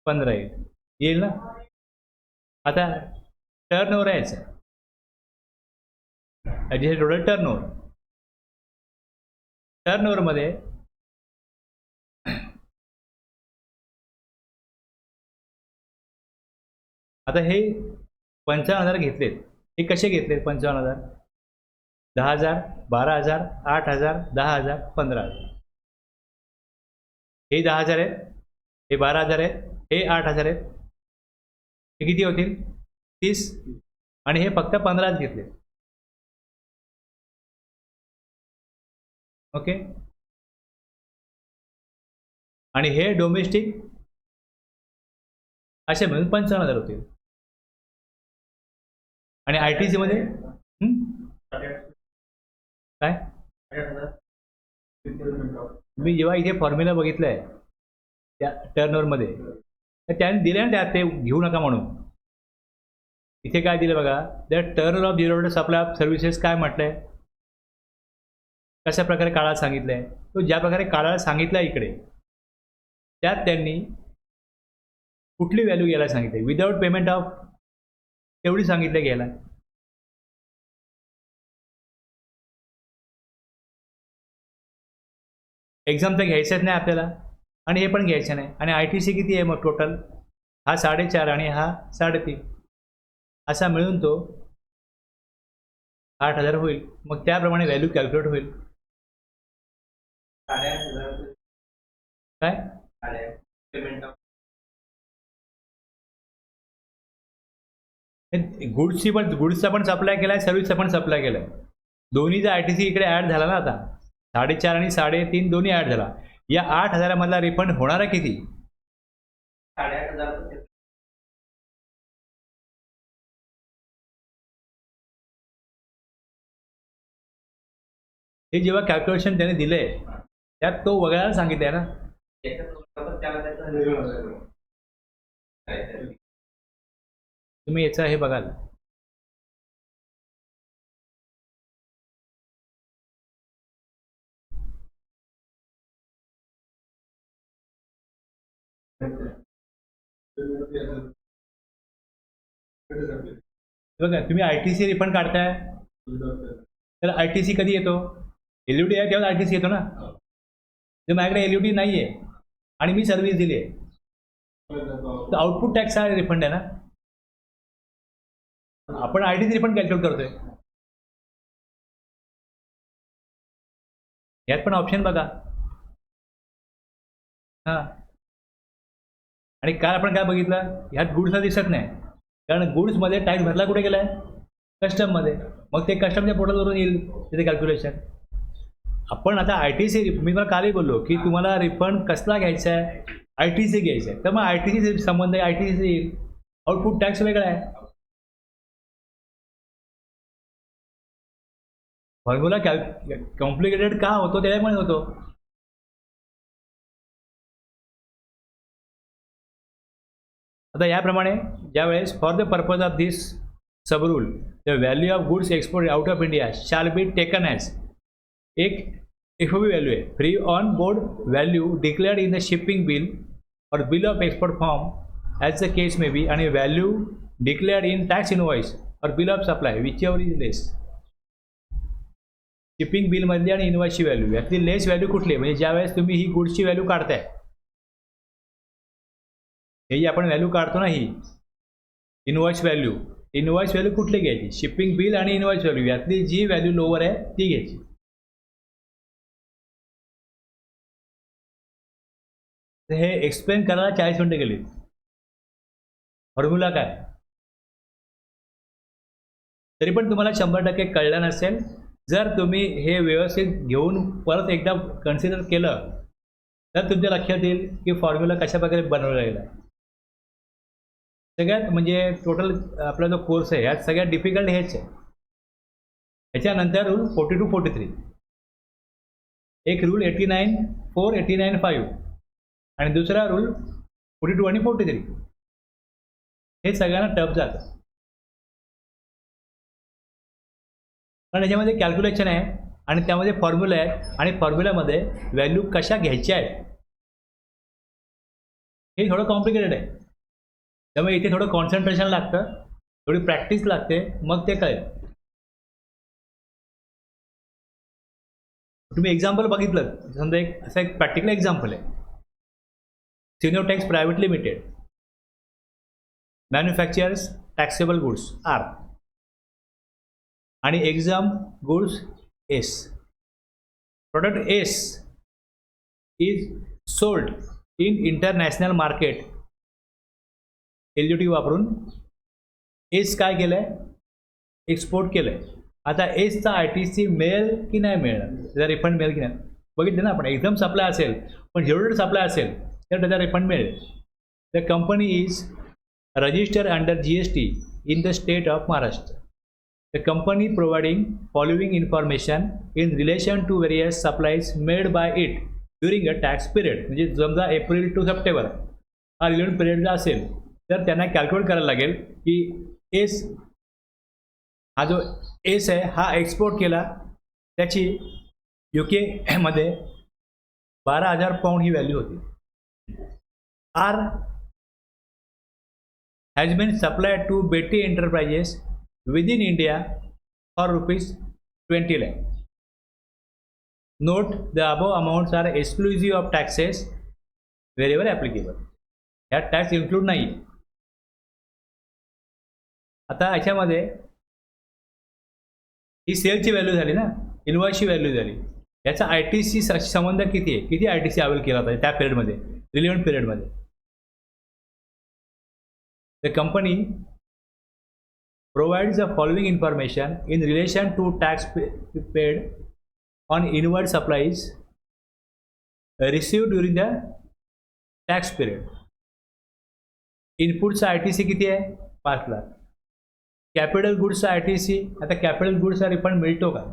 15 येईल ना. आता टर्नओव्हर यायचं ॲडजस्टेड टोटल टर्नओव्हरमध्ये आता हे 55,000 घेतलेत. हे कसे घेतलेत 55,000? 10,000, 12,000, 8,000, 10,000, 15,000. हे 10,000 आहेत, हे 12,000 आहेत, हे 8,000 आहेत. हे किती होतील? 30. आणि हे फक्त 15 घेतले. ओके. आणि हे डोमेस्टिक असे म्हणून 55,000 होतील. आणि ITC मध्ये काय? मी जेव्हा इथे फॉर्म्युला बघितलाय त्या टर्नओव्हरमध्ये तर त्याने दिले ना त्यात ते घेऊ नका म्हणून. इथे काय दिलं बघा, the turnover of zero supply of services काय म्हटलंय, कशा प्रकारे काळात सांगितलंय. तो ज्या प्रकारे काळाला सांगितलं इकडे त्यात त्यांनी कुठली व्हॅल्यू घ्यायला सांगितली, विदाउट पेमेंट ऑफ तेवढी सांगितलं घ्यायला. एक्झाम तर घ्यायचंच नाही आपल्याला आणि हे पण घ्यायचं नाही. आणि ITC किती आहे मग टोटल? हा 4.5 आणि हा 3.5 असा मिळून तो 8,000 होईल. मग त्याप्रमाणे व्हॅल्यू कॅल्क्युलेट होईल. काय गुड्सचा पण सप्लाय केलाय, सर्व्हिसचा पण सप्लाय केलाय. दोन्हीचा ITC इकडे ऍड झाला ना. आता 4.5 आणि 3.5 दोन्ही ऍड झाला. या 8,000 मधला रिफंड होणार आहे किती? 8,500. हे जेव्हा कॅल्क्युलेशन त्याने दिलंय त्यात तो वगळायला सांगितलंय ना. तुम्ही याचा हे बघाल. बघा तुम्ही ITC रिफंड काढताय तर ITC कधी येतो? LUT आहे तेव्हा ITC येतो ना. जर माझ्याकडे LUT नाही आहे आणि मी सर्व्हिस दिली आहे तर आउटपुट टॅक्स हा रिफंड आहे ना. आपण ITC रिफंड कॅल्क्युलेट करतोय. यात पण ऑप्शन बघा. हां. आणि काल आपण काय बघितलं, ह्यात गुड्सला दिसत नाही कारण गुड्समध्ये टॅक्स भरला कुठे गेलाय? कस्टममध्ये. मग ते कस्टमच्या पोर्टलवरून येईल तिथे कॅल्क्युलेशन. आपण आता ITC मी मला कालही बोललो की तुम्हाला रिफंड कसला घ्यायचा आहे? ITC घ्यायचा आहे तर मग ITC संबंध ITC येईल. आउटपुट टॅक्स वेगळा आहे. फॉर्म्युला कॉम्प्लिकेटेड का होतो त्यामुळे होतो. आता याप्रमाणे ज्यावेळेस for the purpose of this sub rule the value of goods export out of India shall be taken as एक FOB व्हॅल्यू आहे, free on board value declared in the shipping bill और bill of export form as the case may be, आणि value declared in tax invoice और bill of supply whichever is less. Shipping बिलमधली आणि इनवॉइसची value यातली लेस value कुठली आहे? म्हणजे ज्यावेळेस तुम्ही ही गुड्सची व्हॅल्यू काढताय, हे जी आपण व्हॅल्यू काढतो ना ही इनवॉइस व्हॅल्यू कुठली घ्यायची? शिपिंग बिल आणि इनवॉइस व्हॅल्यू यातली जी व्हॅल्यू लोअर आहे ती घ्यायची. तर हे एक्सप्लेन करायला 40 मिनिटं गेली. फॉर्म्युला काय तरी पण तुम्हाला 100% कळलं नसेल जर तुम्ही हे व्यवस्थित घेऊन परत एकदा कन्सिडर केलं तर तुमच्या लक्षात येईल की फॉर्म्युला कशा प्रकारे बनवला गेला आहे. सगळ्यात म्हणजे टोटल आपला जो कोर्स आहे यात सगळ्यात डिफिकल्ट हेच आहे. याच्यानंतर रूल 42 43, एक रूल 89 4 89 5 आणि दुसरा रूल 42 आणि 43. हे सगळ्यांना टफ जातं कारण याच्यामध्ये कॅल्क्युलेशन आहे आणि त्यामध्ये फॉर्म्युला आहे आणि फॉर्म्युल्यामध्ये व्हॅल्यू कशा घ्यायच्या आहेत हे थोडं कॉम्प्लिकेटेड आहे. त्यामुळे इथे थोडं कॉन्सन्ट्रेशन लागतं, थोडी प्रॅक्टिस लागते, मग ते कळेल. तुम्ही एक्झाम्पल बघितलं, समजा एक प्रॅक्टिकल एक्झाम्पल आहे. Synotex private limited manufactures taxable goods R आणि exempt goods S. Product S is sold in international market. LUT वापरून एस काय केलं आहे, एक्सपोर्ट केलं आहे. आता एसचा ITC मिळेल की नाही मिळणार, त्याचा रिफंड मिळेल की नाही बघितलं ना आपण. एकदम सप्लाय असेल पण जेवढं सप्लाय असेल तर त्याचा रिफंड मिळेल. The company is registered under GST in the state of Maharashtra. The company providing following information in relation to various supplies made by it during a tax period. म्हणजे समजा एप्रिल टू सप्टेंबर हा relevant पिरियडचा असेल तर त्यांना calculate करायला लागेल की एस हा जो एस आहे हा एक्सपोर्ट केला, त्याची UK मध्ये 12,000 पाऊंड ही व्हॅल्यू होती. R has been supplied to Betty Enterprises within India for ₹20 lakh. Note the above amounts are exclusive of taxes wherever applicable. यात टॅक्स इन्क्लूड नाही. आता याच्यामध्ये ही सेलची व्हॅल्यू झाली ना, इनवॉइसची व्हॅल्यू झाली. याचा ITC संबंध किती आहे, किती ITC अवेल केला होता त्या पिरियडमध्ये, रिलेव्हंट पिरियडमध्ये. The company provides the following information in relation to tax paid on inward supplies receive during the tax period. इनपुटचा ITC किती आहे, 5 लाख. कॅपिटल गुड्सचा ITC, आता कॅपिटल गुड्सचा रिफंड मिळतो का,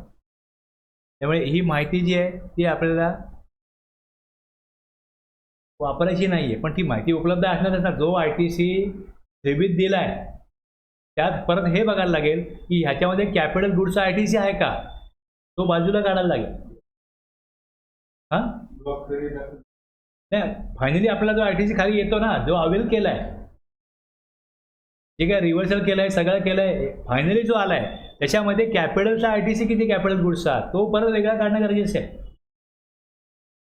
त्यामुळे ही माहिती जी आहे ती आपल्याला वापरायची नाही आहे, पण ती माहिती उपलब्ध असणारच ना. जो ITC सेबीत दिला आहे त्यात परत हे बघायला लागेल की ह्याच्यामध्ये कॅपिटल गुड्सचा ITC आहे का, तो बाजूला काढायला लागेल. हां नाही, फायनली आपल्याला जो ITC खाली येतो ना, जो अवेल केला आहे, ठीक आहे, रिव्हर्सल केलं आहे, सगळं केलं आहे, फायनली जो आला आहे त्याच्यामध्ये कॅपिटलचा ITC किती, कॅपिटल गुड्सचा तो परत वेगळा काढणं गरजेचं आहे.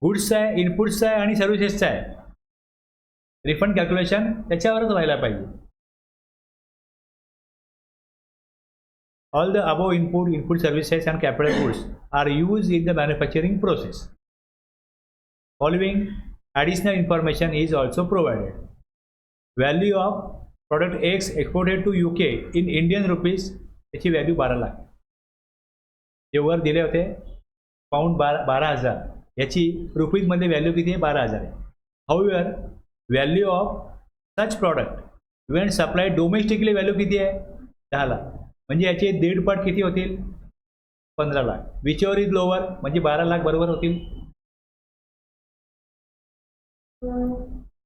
गुड्सचा आहे, इनपुट्सचा आहे आणि सर्व्हिसेसचा आहे. रिफंड कॅल्क्युलेशन त्याच्यावरच व्हायला पाहिजे. All the above input services and capital goods are use in the manufacturing process. Following additional information is also provided. Value of product X exported to UK in Indian rupees, त्याची value 12 lakh. जे वर दिले होते pound 12,000, याची रुपीजमध्ये value किती आहे, 12,000 आहे. However value of such product when supply domestically value किती आहे, 10 लाख. म्हणजे याचे 1.5 पट किती होतील, 15 lakh. Whichever is lower म्हणजे 12 लाख बरोबर होतील.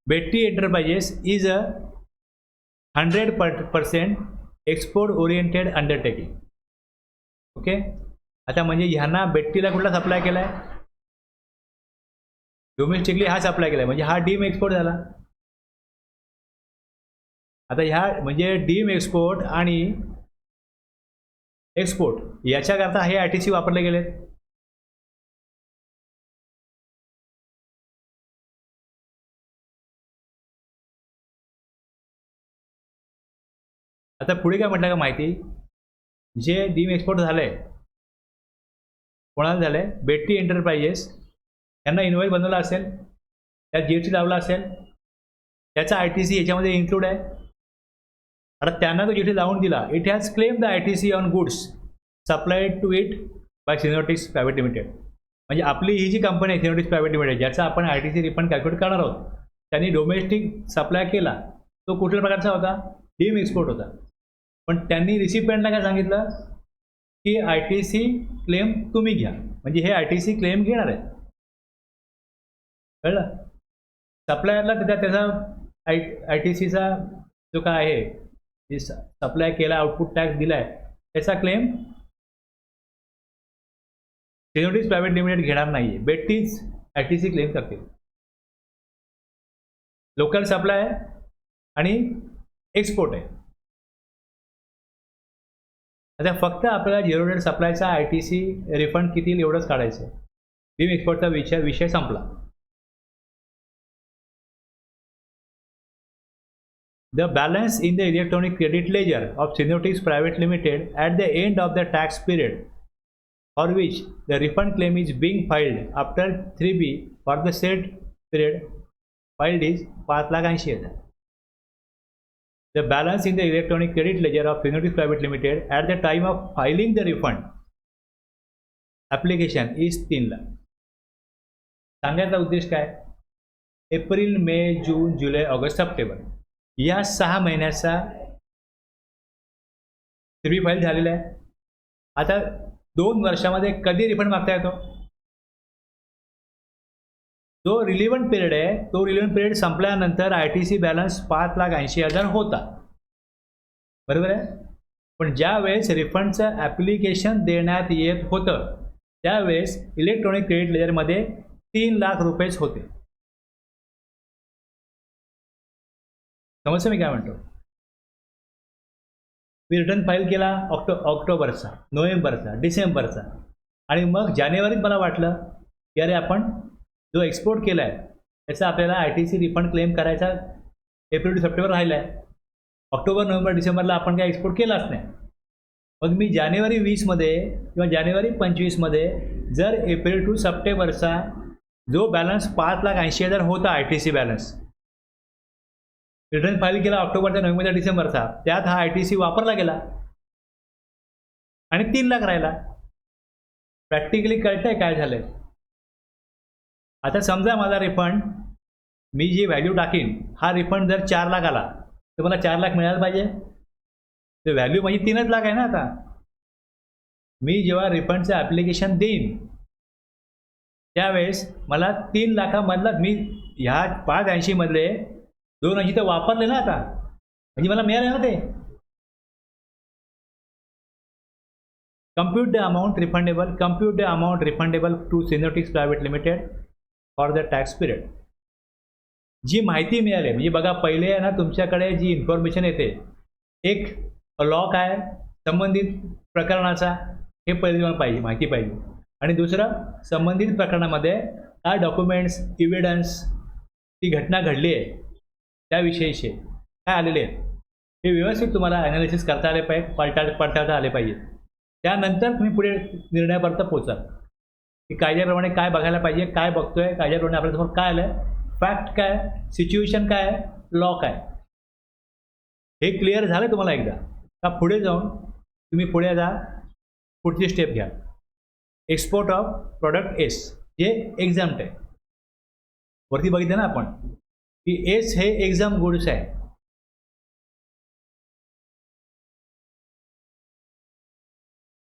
Betty Enterprises is a 100% export oriented undertaking. Okay, आता म्हणजे ह्यांना बेट्टीला कुठला सप्लाय केला आहे, डोमेस्टिकली हा सप्लाय केला आहे, म्हणजे हा डीम एक्सपोर्ट झाला. आता ह्या म्हणजे डीम एक्सपोर्ट आणि एक्सपोर्ट याच्याकरता हे ITC वापरले गेलेत. आता पुढे काय म्हटलं का माहिती, जे डीम एक्सपोर्ट झालंय कोणाला झालंय, बेट्टी एंटरप्राइजेस यांना इनवॉइस बनवला असेल, त्यात GST लावला असेल, त्याचा ITC याच्यामध्ये इन्क्लूड आहे. आता त्यांना तो GST लावून दिला, it has claim the ITC on goods supplied to it by Synotex private limited. म्हणजे आपली ही जी कंपनी आहे सिनोटिक्स प्रायव्हेट लिमिटेड, ज्याचा आपण ITC रिफंड कॅल्क्युलेट करणार आहोत, त्यांनी डोमेस्टिक सप्लाय केला. तो कुठल्या प्रकारचा होता? डीम एक्सपोर्ट होता. पण त्यांनी रिसिपियंटला काय सांगितलं की ITC क्लेम तुम्ही घ्या. म्हणजे हे ITC क्लेम घेणार आहे. कळलं? सप्लायरला त्याचा ITCचा जो काय आहे, जे सप्लाय केला, आउटपुट टॅक्स दिलाय, त्याचा क्लेम सिनोटिक्स प्रायव्हेट लिमिटेड घेणार नाहीये. बेट्टीच ITC क्लेम करतील. लोकल सप्लाय आणि एक्सपोर्ट आहे. आता फक्त आपल्याला झिरो डेट सप्लायचा ITC रिफंड किती एवढंच काढायचं. डीम एक्सपोर्टचा विषय संपला. The balance in the electronic credit ledger of Synotics Private Limited at the end of the tax period for which the refund claim is being filed after 3B for the said period filed is 5,80,000. The balance in the electronic credit ledger of Synotics Private Limited at the time of filing the refund application is 3 lakh. सांगायचा उद्देश काय? April, मे, जून, जुलै, August, September या 6 महिन्याचा 3B file झालेला आहे. आता 2 वर्षामध्ये कधी रिफंड मागता येतो? जो रिलिव्हंट पिरियड आहे, तो रिलिव्हंट पिरियड संपल्यानंतर ITC बॅलन्स 5,80,000 होता. बरोबर आहे? पण ज्या वेळेस रिफंडचं ॲप्लिकेशन देण्यात येत होतं, त्यावेळेस इलेक्ट्रॉनिक क्रेडिट लेजरमध्ये 3 लाख रुपयेच होते. समजतं मी काय म्हणतो? मी रिटर्न फाईल केला ऑक्टोबरचा, नोव्हेंबरचा, डिसेंबरचा, आणि मग जानेवारीत मला वाटलं की अरे आपण जो एक्सपोर्ट केला आहे त्याचा आपल्याला ITC रिफंड क्लेम करायचा एप्रिल टू सप्टेंबर राहिला आहे. ऑक्टोबर, नोव्हेंबर, डिसेंबरला आपण काय एक्सपोर्ट केलाच नाही. मग मी जानेवारी 20मध्ये किंवा जानेवारी 25मध्ये जर एप्रिल टू सप्टेंबरचा जो बॅलन्स 5,80,000 होता ITC बॅलन्स, रिटर्न फाईल केला ऑक्टोबरचा, नोव्हेंबरचा, डिसेंबरचा, त्यात हा ITC वापरला गेला आणि 3 लाख राहिला. प्रॅक्टिकली कळतंय काय झालंय? आता समजा माझा रिफंड, मी जी व्हॅल्यू टाकीन, हा रिफंड जर 4 लाख आला तर मला 4 लाख मिळायला पाहिजे. तर व्हॅल्यू माझी 3च लाख आहे ना. आता मी जेव्हा रिफंडचं ॲप्लिकेशन देईन त्यावेळेस मला 3 लाखामधला मी ह्या 5,80 मधले 2,80 तर वापरले ना. आता म्हणजे मला मिळाले ना ते. Compute the amount refundable to Synotics Private Limited for the tax period. जी माहिती मिळाली, म्हणजे बघा, पहिले आहे ना तुमच्याकडे जी इन्फॉर्मेशन येते, एक लॉक आहे संबंधित प्रकरणाचा, हे पहिले तुम्हाला पाहिजे, माहिती पाहिजे. आणि दुसरं, संबंधित प्रकरणामध्ये काय डॉक्युमेंट्स, इव्हिडन्स, ती घटना घडली आहे त्याविषयीचे काय आलेले आहेत, हे व्यवस्थित तुम्हाला ॲनालिसिस करता आले पाहिजे, पडताळता आले पाहिजे. त्यानंतर तुम्ही पुढे निर्णयापर्यंत पोचाल की कायद्याप्रमाणे काय बघायला पाहिजे, काय बघतोय, कायद्याप्रमाणे आपल्यासमोर काय आलं, फॅक्ट काय, सिच्युएशन काय, लॉ काय, हे क्लिअर झालं तुम्हाला एकदा का पुढे जाऊन तुम्ही पुढे जा, पुढची स्टेप घ्या. एक्सपोर्ट ऑफ प्रॉडक्ट एस, जे एक्झाम्प्ट आहे. वरती बघितलं ना आपण की एस हे एक्झाम गुड्स आहे.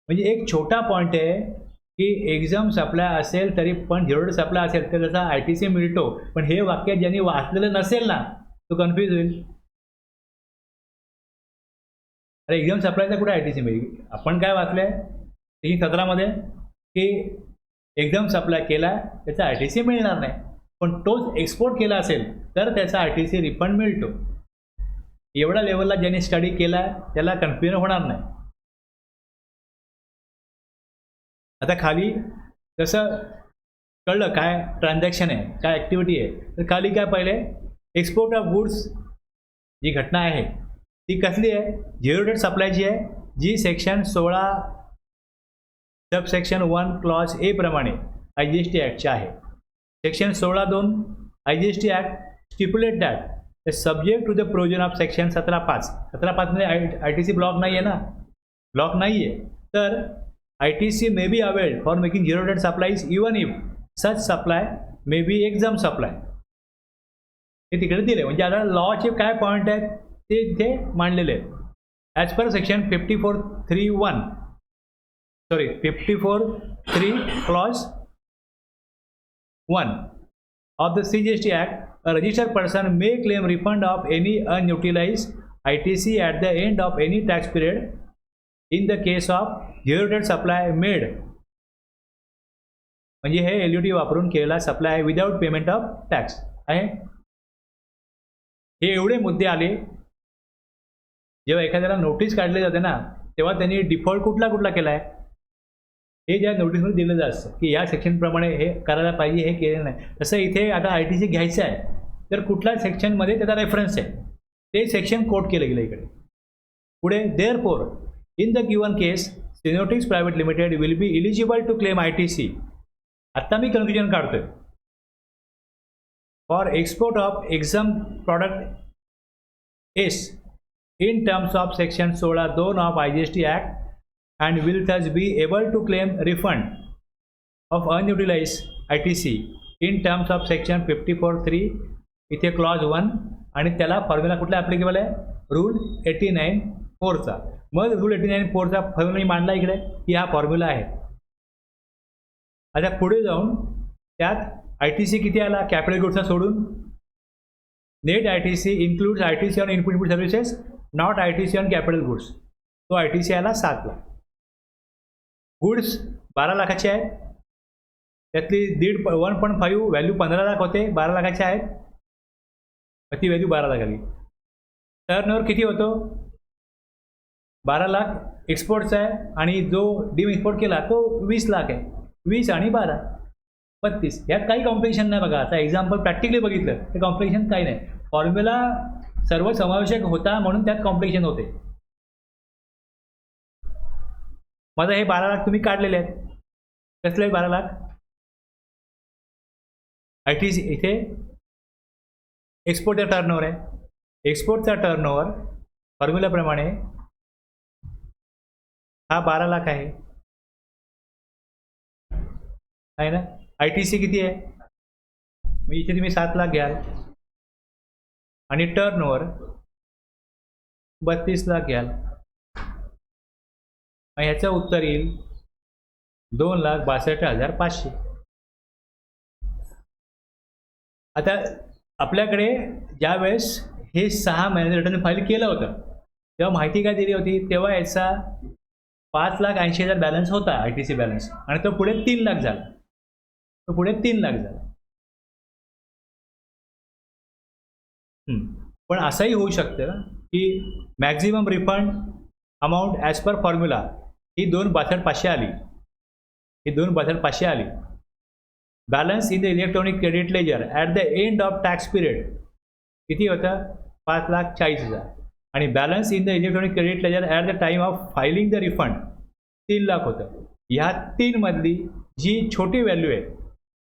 म्हणजे एक छोटा पॉईंट आहे की एक्झाम सप्लाय असेल तरी पण झिरो सप्लाय असेल तर त्याचा ITC मिळतो. पण हे वाक्य ज्यांनी वाचलेलं नसेल ना तो कन्फ्यूज होईल. अरे एक्झाम सप्लायचा कुठे ITC मिळेल? आपण काय वाचलंय 317 की एक्झाम सप्लाय केला त्याचा ITC मिळणार नाही, पण तोच एक्सपोर्ट केला असेल तर त्याचा ITC रिफंड मिळतो. एवढ्या लेवलला ज्यांनी स्टडी केला त्याला कन्फ्युजन होणार नाही. आता खाली कसं कळलं काय ट्रान्झॅक्शन आहे, काय ॲक्टिव्हिटी आहे, तर खाली काय पहिले एक्सपोर्ट ऑफ गुड्स जी घटना आहे ती कसली आहे, झिरो डेट सप्लायची आहे, जी सेक्शन 16 सबसेक्शन 1 क्लॉज ए प्रमाणे IGST ॲक्टच्या आहे. Section 16(2) IGST act stipulate that subject to the provision of section 17(5). 17(5) मध्ये ITC ब्लॉक नाही आहे ना, ब्लॉक नाही आहे, तर ITC may be availed for making zero rate supplies even if such supply may be exempt supply. हे तिकडे दिले, म्हणजे आता लॉचे काय पॉईंट आहेत ते इथे मांडलेले आहेत. As per section 54(3)(1 sorry 54(3) clause 1 of the CGST Act, a registered person may claim refund of any unutilized ITC at the end of any tax period in the case of zero rate supply made. म्हणजे हे LUT वापरून केलेला supply without payment of tax आहे. हे एवढे मुद्दे आले. जेव्हा एखाद्याला नोटीस काढली जाते ना, तेव्हा त्यांनी डिफॉल्ट कुठला केला आहे हे ज्या नोटीसमध्ये दिलं जात असतं की या सेक्शनप्रमाणे हे करायला पाहिजे, हे केलं नाही. तसं इथे आता ITC घ्यायचं आहे तर कुठल्या सेक्शनमध्ये त्याचा रेफरन्स आहे ते सेक्शन कोट केलं गेलं इकडे. पुढे therefore in the given case Synotex private limited will be eligible to claim ITC. आत्ता मी कन्क्ल्युजन काढतोय. For export of exempt product S in terms of section 16(2) of IGST Act and will thus be able to claim refund of unutilized ITC in terms of section 54(3) इथे clause 1 आणि त्याला formula कुठला applicable आहे, rule 89(4) चा. मग rule 89(4) चा formula मांडला इकडे की हा फॉर्म्युला आहे. आता पुढे जाऊन त्यात ITC किती आला कॅपिटल गुड्सचा सोडून. Net ITC includes ITC on input services not ITC on capital goods. तो ITC आला 7 लाख. गुड्स 12 लाखाचे आहेत, त्यातली 1.5 व्हॅल्यू 15 लाख होते, 12 लाखाचे आहेत, ती व्हॅल्यू 12 लाख आली. टर्नओव्हर किती होतो 12 लाख एक्सपोर्टचा आहे आणि जो डीम एक्सपोर्ट केला तो 20 लाख आहे. 20 आणि 12 32. यात काही कॉम्प्लिकेशन नाही बघा. आता एक्झाम्पल प्रॅक्टिकली बघितलं ते कॉम्प्लिकेशन काही नाही. फॉर्म्युला सर्व समावेशक होता म्हणून त्यात कॉम्प्लिकेशन होते. माझं हे 12 लाख तुम्ही काढलेले आहेत. कसले 12 लाख ITC इथे एक्सपोर्टचा टर्नओव्हर आहे. एक्सपोर्टचा टर्नओव्हर फॉर्म्युलाप्रमाणे हा 12 लाख आहे ना. ITC किती आहे मग इथे तुम्ही 7 लाख घ्याल आणि टर्नओव्हर 32 लाख घ्याल. ह्याचं उत्तर येईल 2,62,500. आता आपल्याकडे ज्या वेळेस हे 6 महिन्याचं रिटर्न फाईल केलं होतं तेव्हा माहिती काय दिली होती, तेव्हा याचा 5,80,000 बॅलन्स होता ITC बॅलन्स आणि तो पुढे 3 लाख झाला. पण असंही होऊ शकतं की maximum refund amount as per formula ही 2,62,500 आली. Balance in the electronic credit ledger at the end of tax period किती होतं 5,40,000 आणि balance in the electronic credit ledger at the time of filing the refund 3 lakh होतं. ह्या 3 मधली जी छोटी value आहे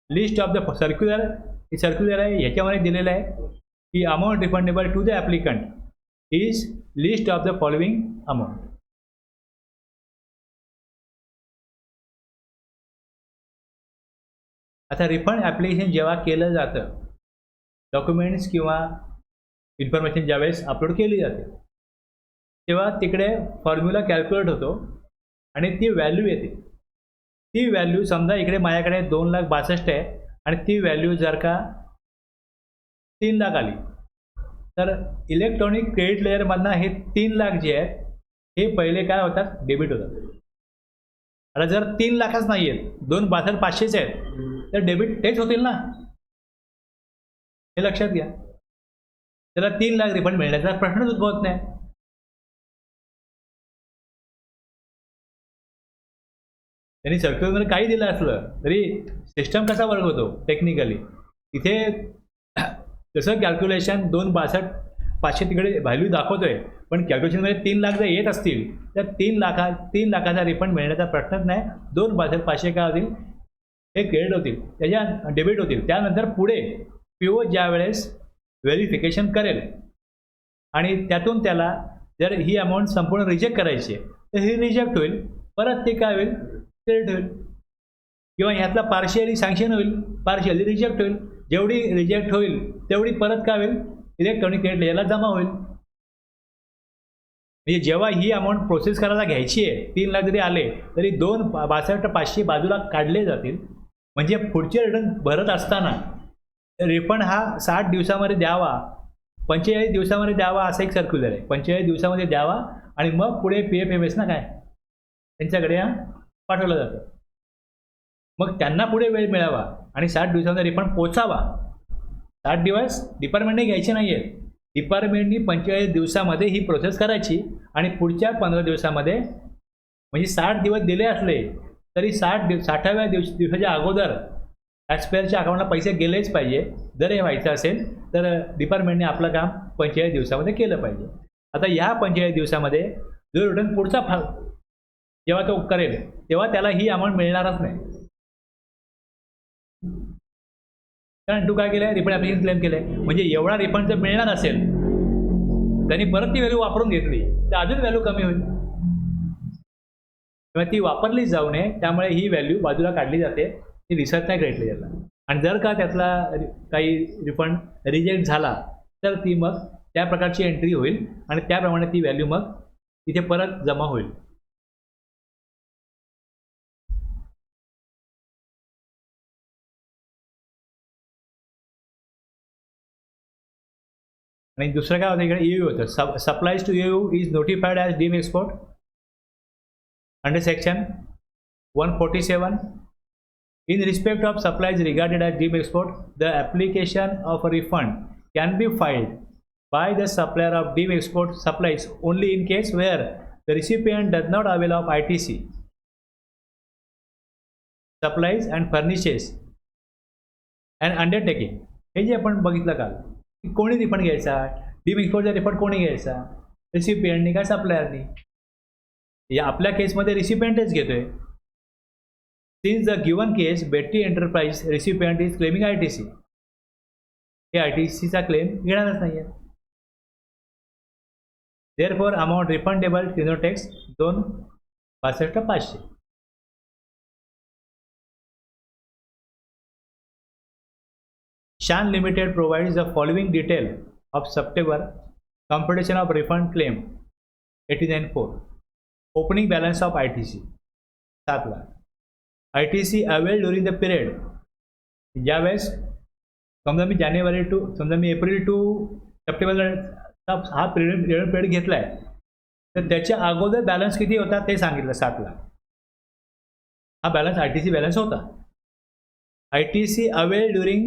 लिस्ट ऑफ द सर्क्युलर आहे, ह्याच्यामध्ये दिलेलं आहे की amount refundable to the applicant is list of the following amount. आता रिफंड ॲप्लिकेशन जेव्हा केलं जातं डॉक्युमेंट्स किंवा इन्फॉर्मेशन ज्यावेळेस अपलोड केली जाते तेव्हा तिकडे फॉर्म्युला कॅल्क्युलेट होतो आणि ती व्हॅल्यू येते. ती व्हॅल्यू समजा इकडे माझ्याकडे 2,62,000 आहे आणि ती व्हॅल्यू जर का 3 लाख आली तर इलेक्ट्रॉनिक क्रेडिट लेअरमधनं हे 3 लाख जे आहेत हे पहिले काय होतात डेबिट होतात. आता जर 3 लाखच नाही आहेत 2,62,500 आहेत तर डेबिट तेच होतील ना, हे लक्षात घ्या. त्याला 3 लाख रिफंड मिळण्याचा प्रश्नच उद्भवत नाही. त्यांनी सर्क्युलरमध्ये काही दिलं असलं तरी सिस्टम कसा वर्क होतो टेक्निकली इथे तसं कॅल्क्युलेशन 2,62,500 तिकडे व्हॅल्यू दाखवतोय पण कॅल्क्युलेशनमध्ये 3 लाख जर येत असतील तर 3 लाखाचा रिफंड मिळण्याचा प्रश्नच नाही. 2,62,500 काय होतील हे क्रेडिट होतील, त्याच्या डेबिट होतील. त्यानंतर पुढे PO ज्या वेळेस व्हेरिफिकेशन करेल आणि त्यातून त्याला जर ही अमाऊंट संपूर्ण रिजेक्ट करायची आहे तर ही रिजेक्ट होईल. परत ते काय होईल क्रेडिट होईल, किंवा ह्यातला पार्शियली सँक्शन होईल, पार्शियली रिजेक्ट होईल. जेवढी रिजेक्ट होईल तेवढी परत काय होईल, इलेक्ट्रॉनिक क्रेडिट लेअरला जमा होईल. म्हणजे जेव्हा ही अमाऊंट प्रोसेस करायला घ्यायची आहे, 3 लाख जरी आले तरी 2,62,500 बाजूला काढले जातील. म्हणजे पुढचे रिटर्न भरत असताना रिफंड हा 60 दिवसामध्ये द्यावा, 45 दिवसामध्ये द्यावा, असा एक सर्क्युलर आहे. 45 दिवसामध्ये द्यावा आणि मग पुढे PFMS ना काय त्यांच्याकडे पाठवलं जातं. मग त्यांना पुढे वेळ मिळावा आणि 60 दिवसामध्ये रिफंड पोचावा. 60 दिवस डिपार्टमेंटने घ्यायचे नाही आहेत. डिपार्टमेंटनी 45 दिवसामध्ये ही प्रोसेस करायची आणि पुढच्या 15 दिवसामध्ये, म्हणजे 60 दिवस दिले असले तरी 60व्या दिवसाच्या अगोदर टॅक्सपेअरच्या अकाउंटला पैसे गेलेच पाहिजे. जर हे व्हायचं असेल तर डिपार्टमेंटने आपलं काम 45 दिवसामध्ये केलं पाहिजे. आता ह्या 45 दिवसामध्ये जो रिटर्न पुढचा जेव्हा तो करेल तेव्हा त्याला ही अमाऊंट मिळणारच नाही. कारण तू काय केलंय, रिफंड ॲप्लिकेशन क्लेम केलंय, म्हणजे एवढा रिफंड जर मिळणार असेल त्यांनी परत ती व्हॅल्यू वापरून घेतली तर अजून व्हॅल्यू कमी होईल किंवा ती वापरली जाऊ नये. त्यामुळे ही व्हॅल्यू बाजूला काढली जाते, ती दिसत नाही क्रेडिट लेअरला. आणि जर का त्यातला काही रिफंड रिजेक्ट झाला तर ती मग त्या प्रकारची एंट्री होईल आणि त्याप्रमाणे ती व्हॅल्यू मग तिथे परत जमा होईल. आणि दुसरं काय होतं इकडे, EU होतं. Supplies to EU is notified as deem export under section 147. In respect of supplies regarded as deemed export, the application of a refund can be filed by the supplier of deemed export supplies only in case where the recipient does not avail of ITC supplies and furnishes an undertaking. हे जे आपण बघितलं काल, की कोणी refund घ्यायचा, dim एक्सपोर्टचा refund कोणी घ्यायचा, रिसिपियंटनी का सप्लायरनी. या आपल्या केसमध्ये रिसिपियंटच घेतोय. Since the given case, Betty Enterprise recipient is claiming ITC. हे ITCचा क्लेम घेणारच नाही आहे. Therefore, amount refundable Tinotex 2,62,500. Shan Limited provides the following detail of September computation of refund claim 89,400. Opening balance of ITC 7 lakh. ITC availed during the period, ज्यावेळेस समजा मी जानेवारी to समजा मी April to September हा period घेतलाय, तर त्याच्या अगोदर balance किती होता ते सांगितलं 7 लाख. हा बॅलन्स ITC बॅलन्स होता. ITC availed during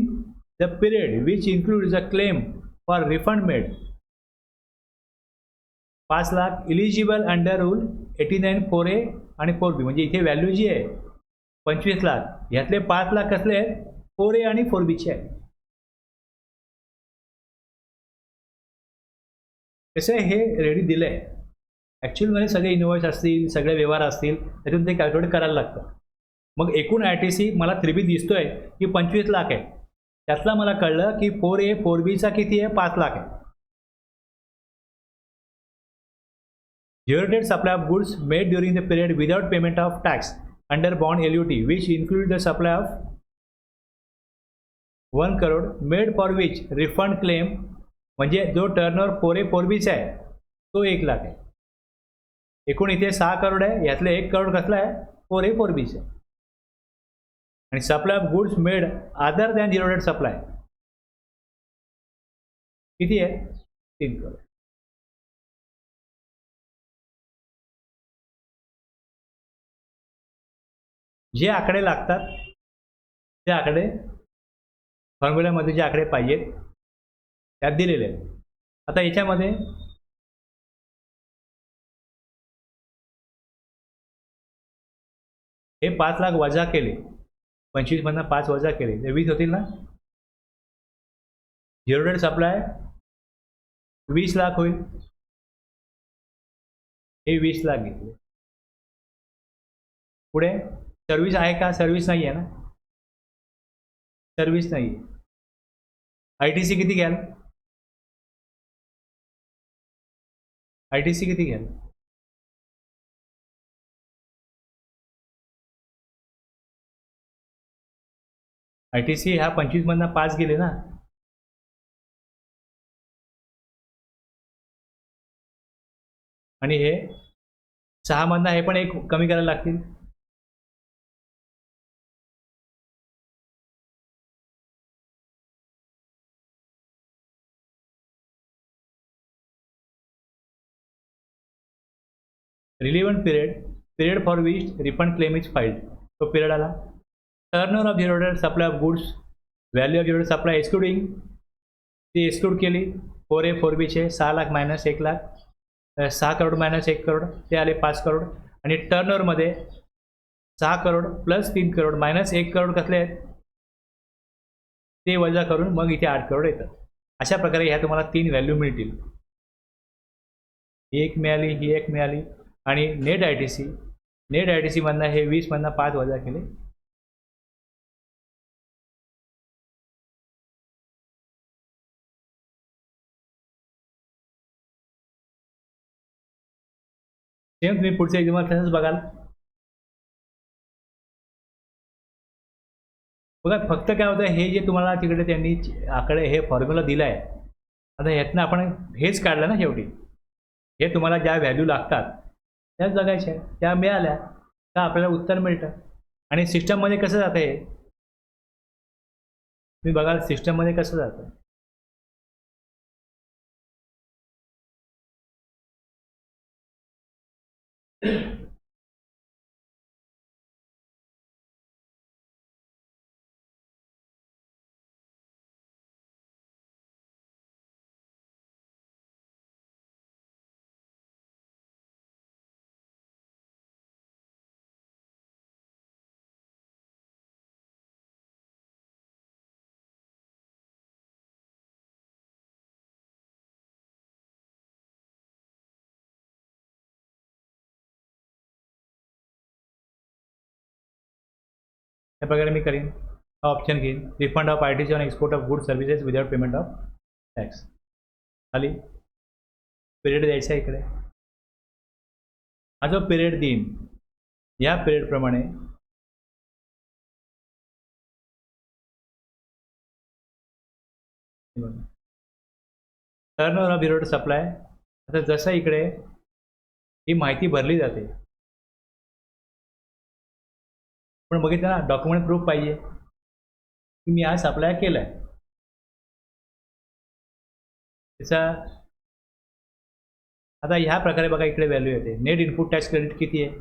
the period which includes the claim for refund made 5 lakh eligible under rule 89(4)A आणि 4B. म्हणजे इथे व्हॅल्यू जी आहे 25 लाख, ह्यातले 5 लाख कसले आहेत, 4A आणि 4Bचे आहेत. कसं हे रेडी दिलं आहे, ॲक्च्युअलमध्ये सगळे इनवॉइस असतील, सगळे व्यवहार असतील, त्यातून ते कॅल्क्युलेट करायला लागतं. मग एकूण ITC मला 3B दिसतोय की 25 लाख आहे, त्यातला मला कळलं की 4A 4Bचा किती आहे, 5 लाख आहे. Generated supply of goods made during the period without payment of tax under bond LUT, which include the supply of 1 crore made for which refund claim, म्हणजे जो टर्नओव्हर 4A 4Bचा आहे तो 1 लाख आहे. एकूण इथे 6 करोड आहे, यातले 1 करोड कसला आहे, 4A 4Bचा आहे. आणि supply of goods made other than generated supply किती आहे, 3 करोड. जे आकडे लागतात ते आकडे फॉर्म्युल्यामध्ये जे आकडे पाहिजेत त्यात दिलेले आहेत. आता याच्यामध्ये हे 5 लाख वजा केले, 25 मधनं 5 वजा केले ते 20 होतील ना. जनरेटेड सप्लाय 20 लाख होईल, हे 20 लाख घेतले. पुढे सर्व्हिस आहे का, सर्व्हिस नाही आहे ना, सर्व्हिस नाही. ITC किती घ्याल, ITC किती घ्याल, ITC हा 25 मधनं 5 गेले ना, आणि हे 6 मधनं हे पण एक कमी करायला लागतील. Relevant period for which refund claim is filed, तो पिरियड आला. Turnover of zero supply of goods, value of zero supply excluding, ती एक्सक्लूड केली. 4A 4Bचे 6 lakh minus 1 lakh, 6 crore minus 1 crore, ते आले 5 करोड. आणि टर्नओव्हरमध्ये 6 करोड प्लस 3 करोड मायनस 1 करोड कसले आहेत, ते वजा करून मग इथे 8 करोड येतात. अशा प्रकारे ह्या तुम्हाला 3 व्हॅल्यू मिळतील. ही एक मिळाली, ही एक मिळाली. आणि नेट ITC मधनं हे 20 मधनं 5 वजा केले. सेम तुम्ही पुढचे एक्झाम्पल तसंच बघाल. बघा फक्त काय होतं, हे जे तुम्हाला तिकडे त्यांनी आकडे हे फॉर्म्युला दिला आहे, आता ह्यातनं आपण हेच काढलं ना शेवटी. हे तुम्हाला ज्या व्हॅल्यू लागतात त्याच जगायच्या, त्या मिळाल्या का आपल्याला उत्तर मिळतं. आणि सिस्टममध्ये कसं जातं हे तुम्ही बघाल, सिस्टममध्ये कसं जातं. त्या प्रकारे मी करीन. हा ऑप्शन घेईन, refund of ITC on export of good services without payment of tax. खाली पिरियड द्यायचा इकडे. हा जो पिरियड देईन या पिरियडप्रमाणे टर्नओव्हर ऑफ झिरो सप्लाय. आता जसं इकडे ही माहिती भरली जाते, पण बघितलं ना, डॉक्युमेंट प्रूफ पाहिजे की मी आज सप्लाय केलाय. त्याचा आता ह्या प्रकारे बघा इकडे व्हॅल्यू येते. नेट इनपुट टॅक्स क्रेडिट किती आहे,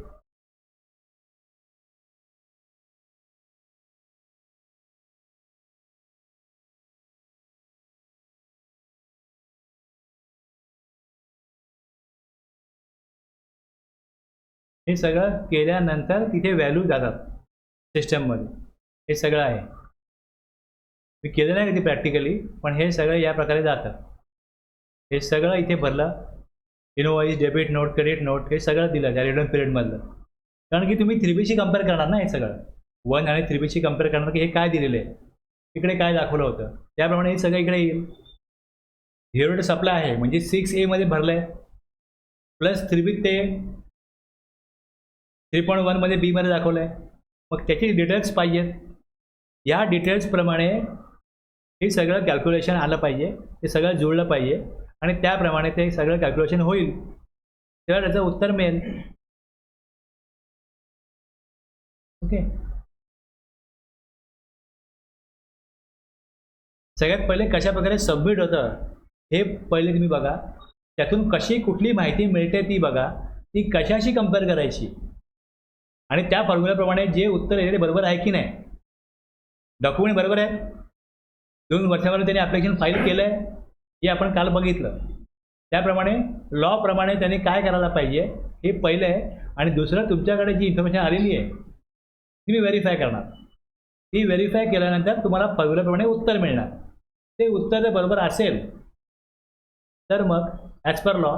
हे सगळं केल्यानंतर तिथे व्हॅल्यू जातात सिस्टममध्ये. हे सगळं आहे, मी केलं नाही कधी प्रॅक्टिकली, पण हे सगळं या प्रकारे जातं. हे सगळं इथे भरलं, invoice, debit note, credit note, हे सगळं दिलं त्या रिटर्न पिरियडमधलं. कारण की तुम्ही 3Bशी कम्पेअर करणार ना, हे सगळं 1 आणि 3Bशी कम्पेअर करणार की हे काय दिलेलं आहे, इकडे काय दाखवलं होतं, त्याप्रमाणे हे सगळं इकडे येईल. झिरो टू सप्लाय आहे म्हणजे 6A मध्ये भरलं आहे, प्लस 3B ते 3.1 मध्ये B मध्ये दाखवलं आहे. मग त्याची डिटेल्स पाहिजेत. या डिटेल्सप्रमाणे हे सगळं कॅल्क्युलेशन आलं पाहिजे, ते सगळं जुळलं पाहिजे, आणि त्याप्रमाणे ते सगळं कॅल्क्युलेशन होईल, तेव्हा त्याचं उत्तर मिळेल. ओके. सगळ्यात पहिले कशा प्रकारे सबमिट होतं हे पहिले तुम्ही बघा. त्यातून कशी कुठली माहिती मिळते ती बघा, ती कशाशी कम्पेअर करायची, आणि त्या फॉर्म्युल्याप्रमाणे जे उत्तर येते ते बरोबर आहे की नाही. डॉक्युमेंट बरोबर आहे, 2 वर्षामध्ये त्यांनी ॲप्लिकेशन फाईल केलं आहे, हे आपण काल बघितलं. त्याप्रमाणे लॉप्रमाणे त्यांनी काय करायला पाहिजे हे पहिलं आहे. आणि दुसरं, तुमच्याकडे जी इन्फॉर्मेशन आलेली आहे ती मी व्हेरीफाय करणार. ती व्हेरीफाय केल्यानंतर तुम्हाला फॉर्म्युल्याप्रमाणे उत्तर मिळणार. ते उत्तर जर बरोबर असेल तर मग ॲज पर लॉ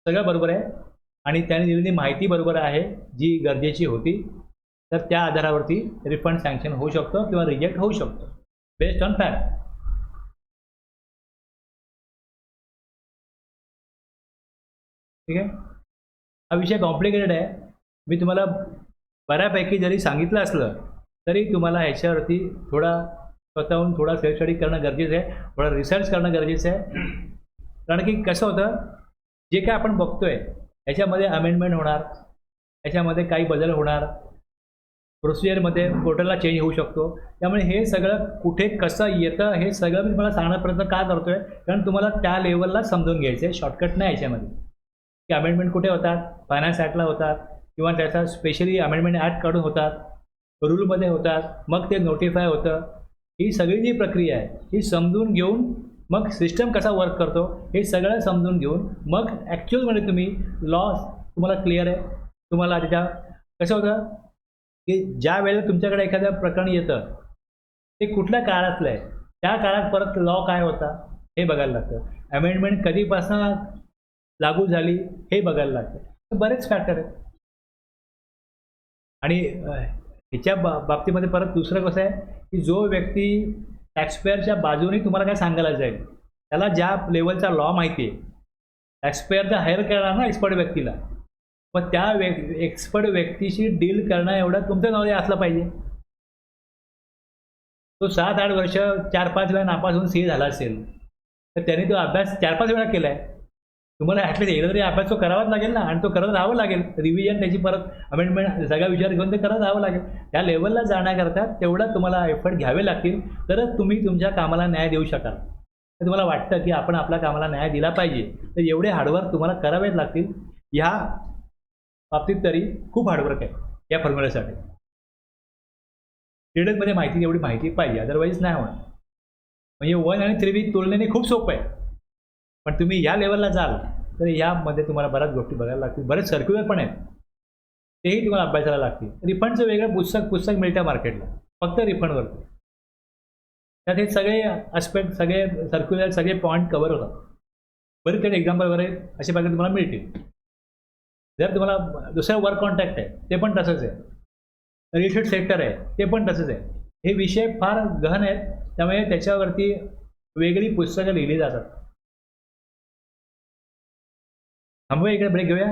सगळं बरोबर आहे, आणि त्याने दिलेली माहिती बरोबर आहे जी गरजेची होती, तर त्या आधारावरती रिफंड सँक्शन होऊ शकतो किंवा रिजेक्ट होऊ शकतो बेस्ड ऑन फॅक्ट. ठीक आहे. हा विषय कॉम्प्लिकेटेड आहे. मी तुम्हाला बऱ्यापैकी जरी सांगितलं असलं तरी तुम्हाला ह्याच्यावरती थोडा स्वतःहून थोडा सेल्फ स्टडी करणं गरजेचं आहे, थोडा रिसर्च करणं गरजेचं आहे. कारण की कसं होतं, जे काय आपण बघतोय याच्यामध्ये अमेंडमेंट होणार, याच्यामध्ये काही बदल होणार, प्रोसिजरमध्ये पोर्टलला चेंज होऊ शकतो. त्यामुळे हे सगळं कुठे कसं येतं हे सगळं मी तुम्हाला सांगण्याचा प्रयत्न का करतोय, कारण तुम्हाला त्या लेवलला समजून घ्यायचं आहे, शॉर्टकट नाही याच्यामध्ये. की अमेंडमेंट कुठे होतात, फायनान्स ॲक्टला होतात किंवा त्याचा स्पेशली अमेंडमेंट ॲक्ट काढून होतात, रूलमध्ये होतात, मग ते नोटिफाय होतं. ही सगळी जी प्रक्रिया आहे ही समजून घेऊन मग सिस्टम कसा वर्क करतो हे सगळं समजून घेऊन मग ॲक्च्युअलमध्ये तुम्ही लॉ तुम्हाला क्लिअर आहे. तुम्हाला त्याच्या कसं होतं की ज्या वेळेला तुमच्याकडे एखाद्या प्रकरण येतं ते कुठल्या काळातलं आहे, त्या काळात परत लॉ काय होता हे बघायला लागतं. अमेंडमेंट कधीपासून लागू झाली हे बघायला लागतं. तर बरेच फॅक्टर आहेत. आणि ह्याच्या बाबतीमध्ये परत दुसरं कसं आहे की जो व्यक्ती टॅक्सपेअरच्या बाजूने तुम्हाला काय सांगायला जाईल, त्याला ज्या लेवलचा लॉ माहिती आहे, टॅक्सपेअरचा हायर करणार ना एक्सपर्ट व्यक्तीला, मग त्या एक्सपर्ट व्यक्तीशी डील करणं एवढं तुमचं नॉलेज असलं पाहिजे. तो 7-8 वर्ष 4-5 वेळा नापास होऊन सी झाला असेल तर त्याने तो अभ्यास 4-5 वेळा केला आहे. तुम्हाला ॲटलीस्ट एकदा तरी अभ्यास तो करावाच लागेल ना, आणि तो करत राहावं लागेल. रिव्हिजन त्याची परत अमेंडमेंट सगळा विचार घेऊन ते करत राहावं लागेल. त्या लेवलला जाण्याकरता तेवढा तुम्हाला एफर्ट घ्यावे लागतील, तरच तुम्ही तुमच्या कामाला न्याय देऊ शकाल. तर तुम्हाला वाटतं की आपण आपल्या कामाला न्याय दिला पाहिजे, तर एवढे हार्डवर्क तुम्हाला करावेच लागतील. ह्या बाबतीत तरी खूप हार्डवर्क आहे या फॉर्म्युल्यासाठी. डिटेलमध्ये माहिती एवढी माहिती पाहिजे, अदरवाईज नाही होणार. म्हणजे 1 आणि 3 तुलनेने खूप सोपं आहे. पण तुम्ही या लेवलला जाल तर यामध्ये तुम्हाला बऱ्याच गोष्टी बघायला लागतील. बरेच सर्क्युलर पण आहेत, तेही तुम्हाला अभ्यासाला लागतील. रिफंडचं वेगळं पुस्तक मिळतं मार्केटला, फक्त रिफंडवरती. त्यात हे सगळे आस्पेक्ट, सगळे सर्क्युलर, सगळे पॉईंट कव्हर होतात. बरेच काही एक्झाम्पल वगैरे अशा प्रकारे तुम्हाला मिळतील. जर तुम्हाला दुसरं वर्क कॉन्ट्रॅक्ट आहे ते पण तसंच आहे, रिअल इस्टेट सेक्टर आहे ते पण तसंच आहे. हे विषय फार गहन आहेत, त्यामुळे त्याच्यावरती वेगळी पुस्तकं लिहिली जातात. थांबूया, इकडे ब्रेक घेऊया.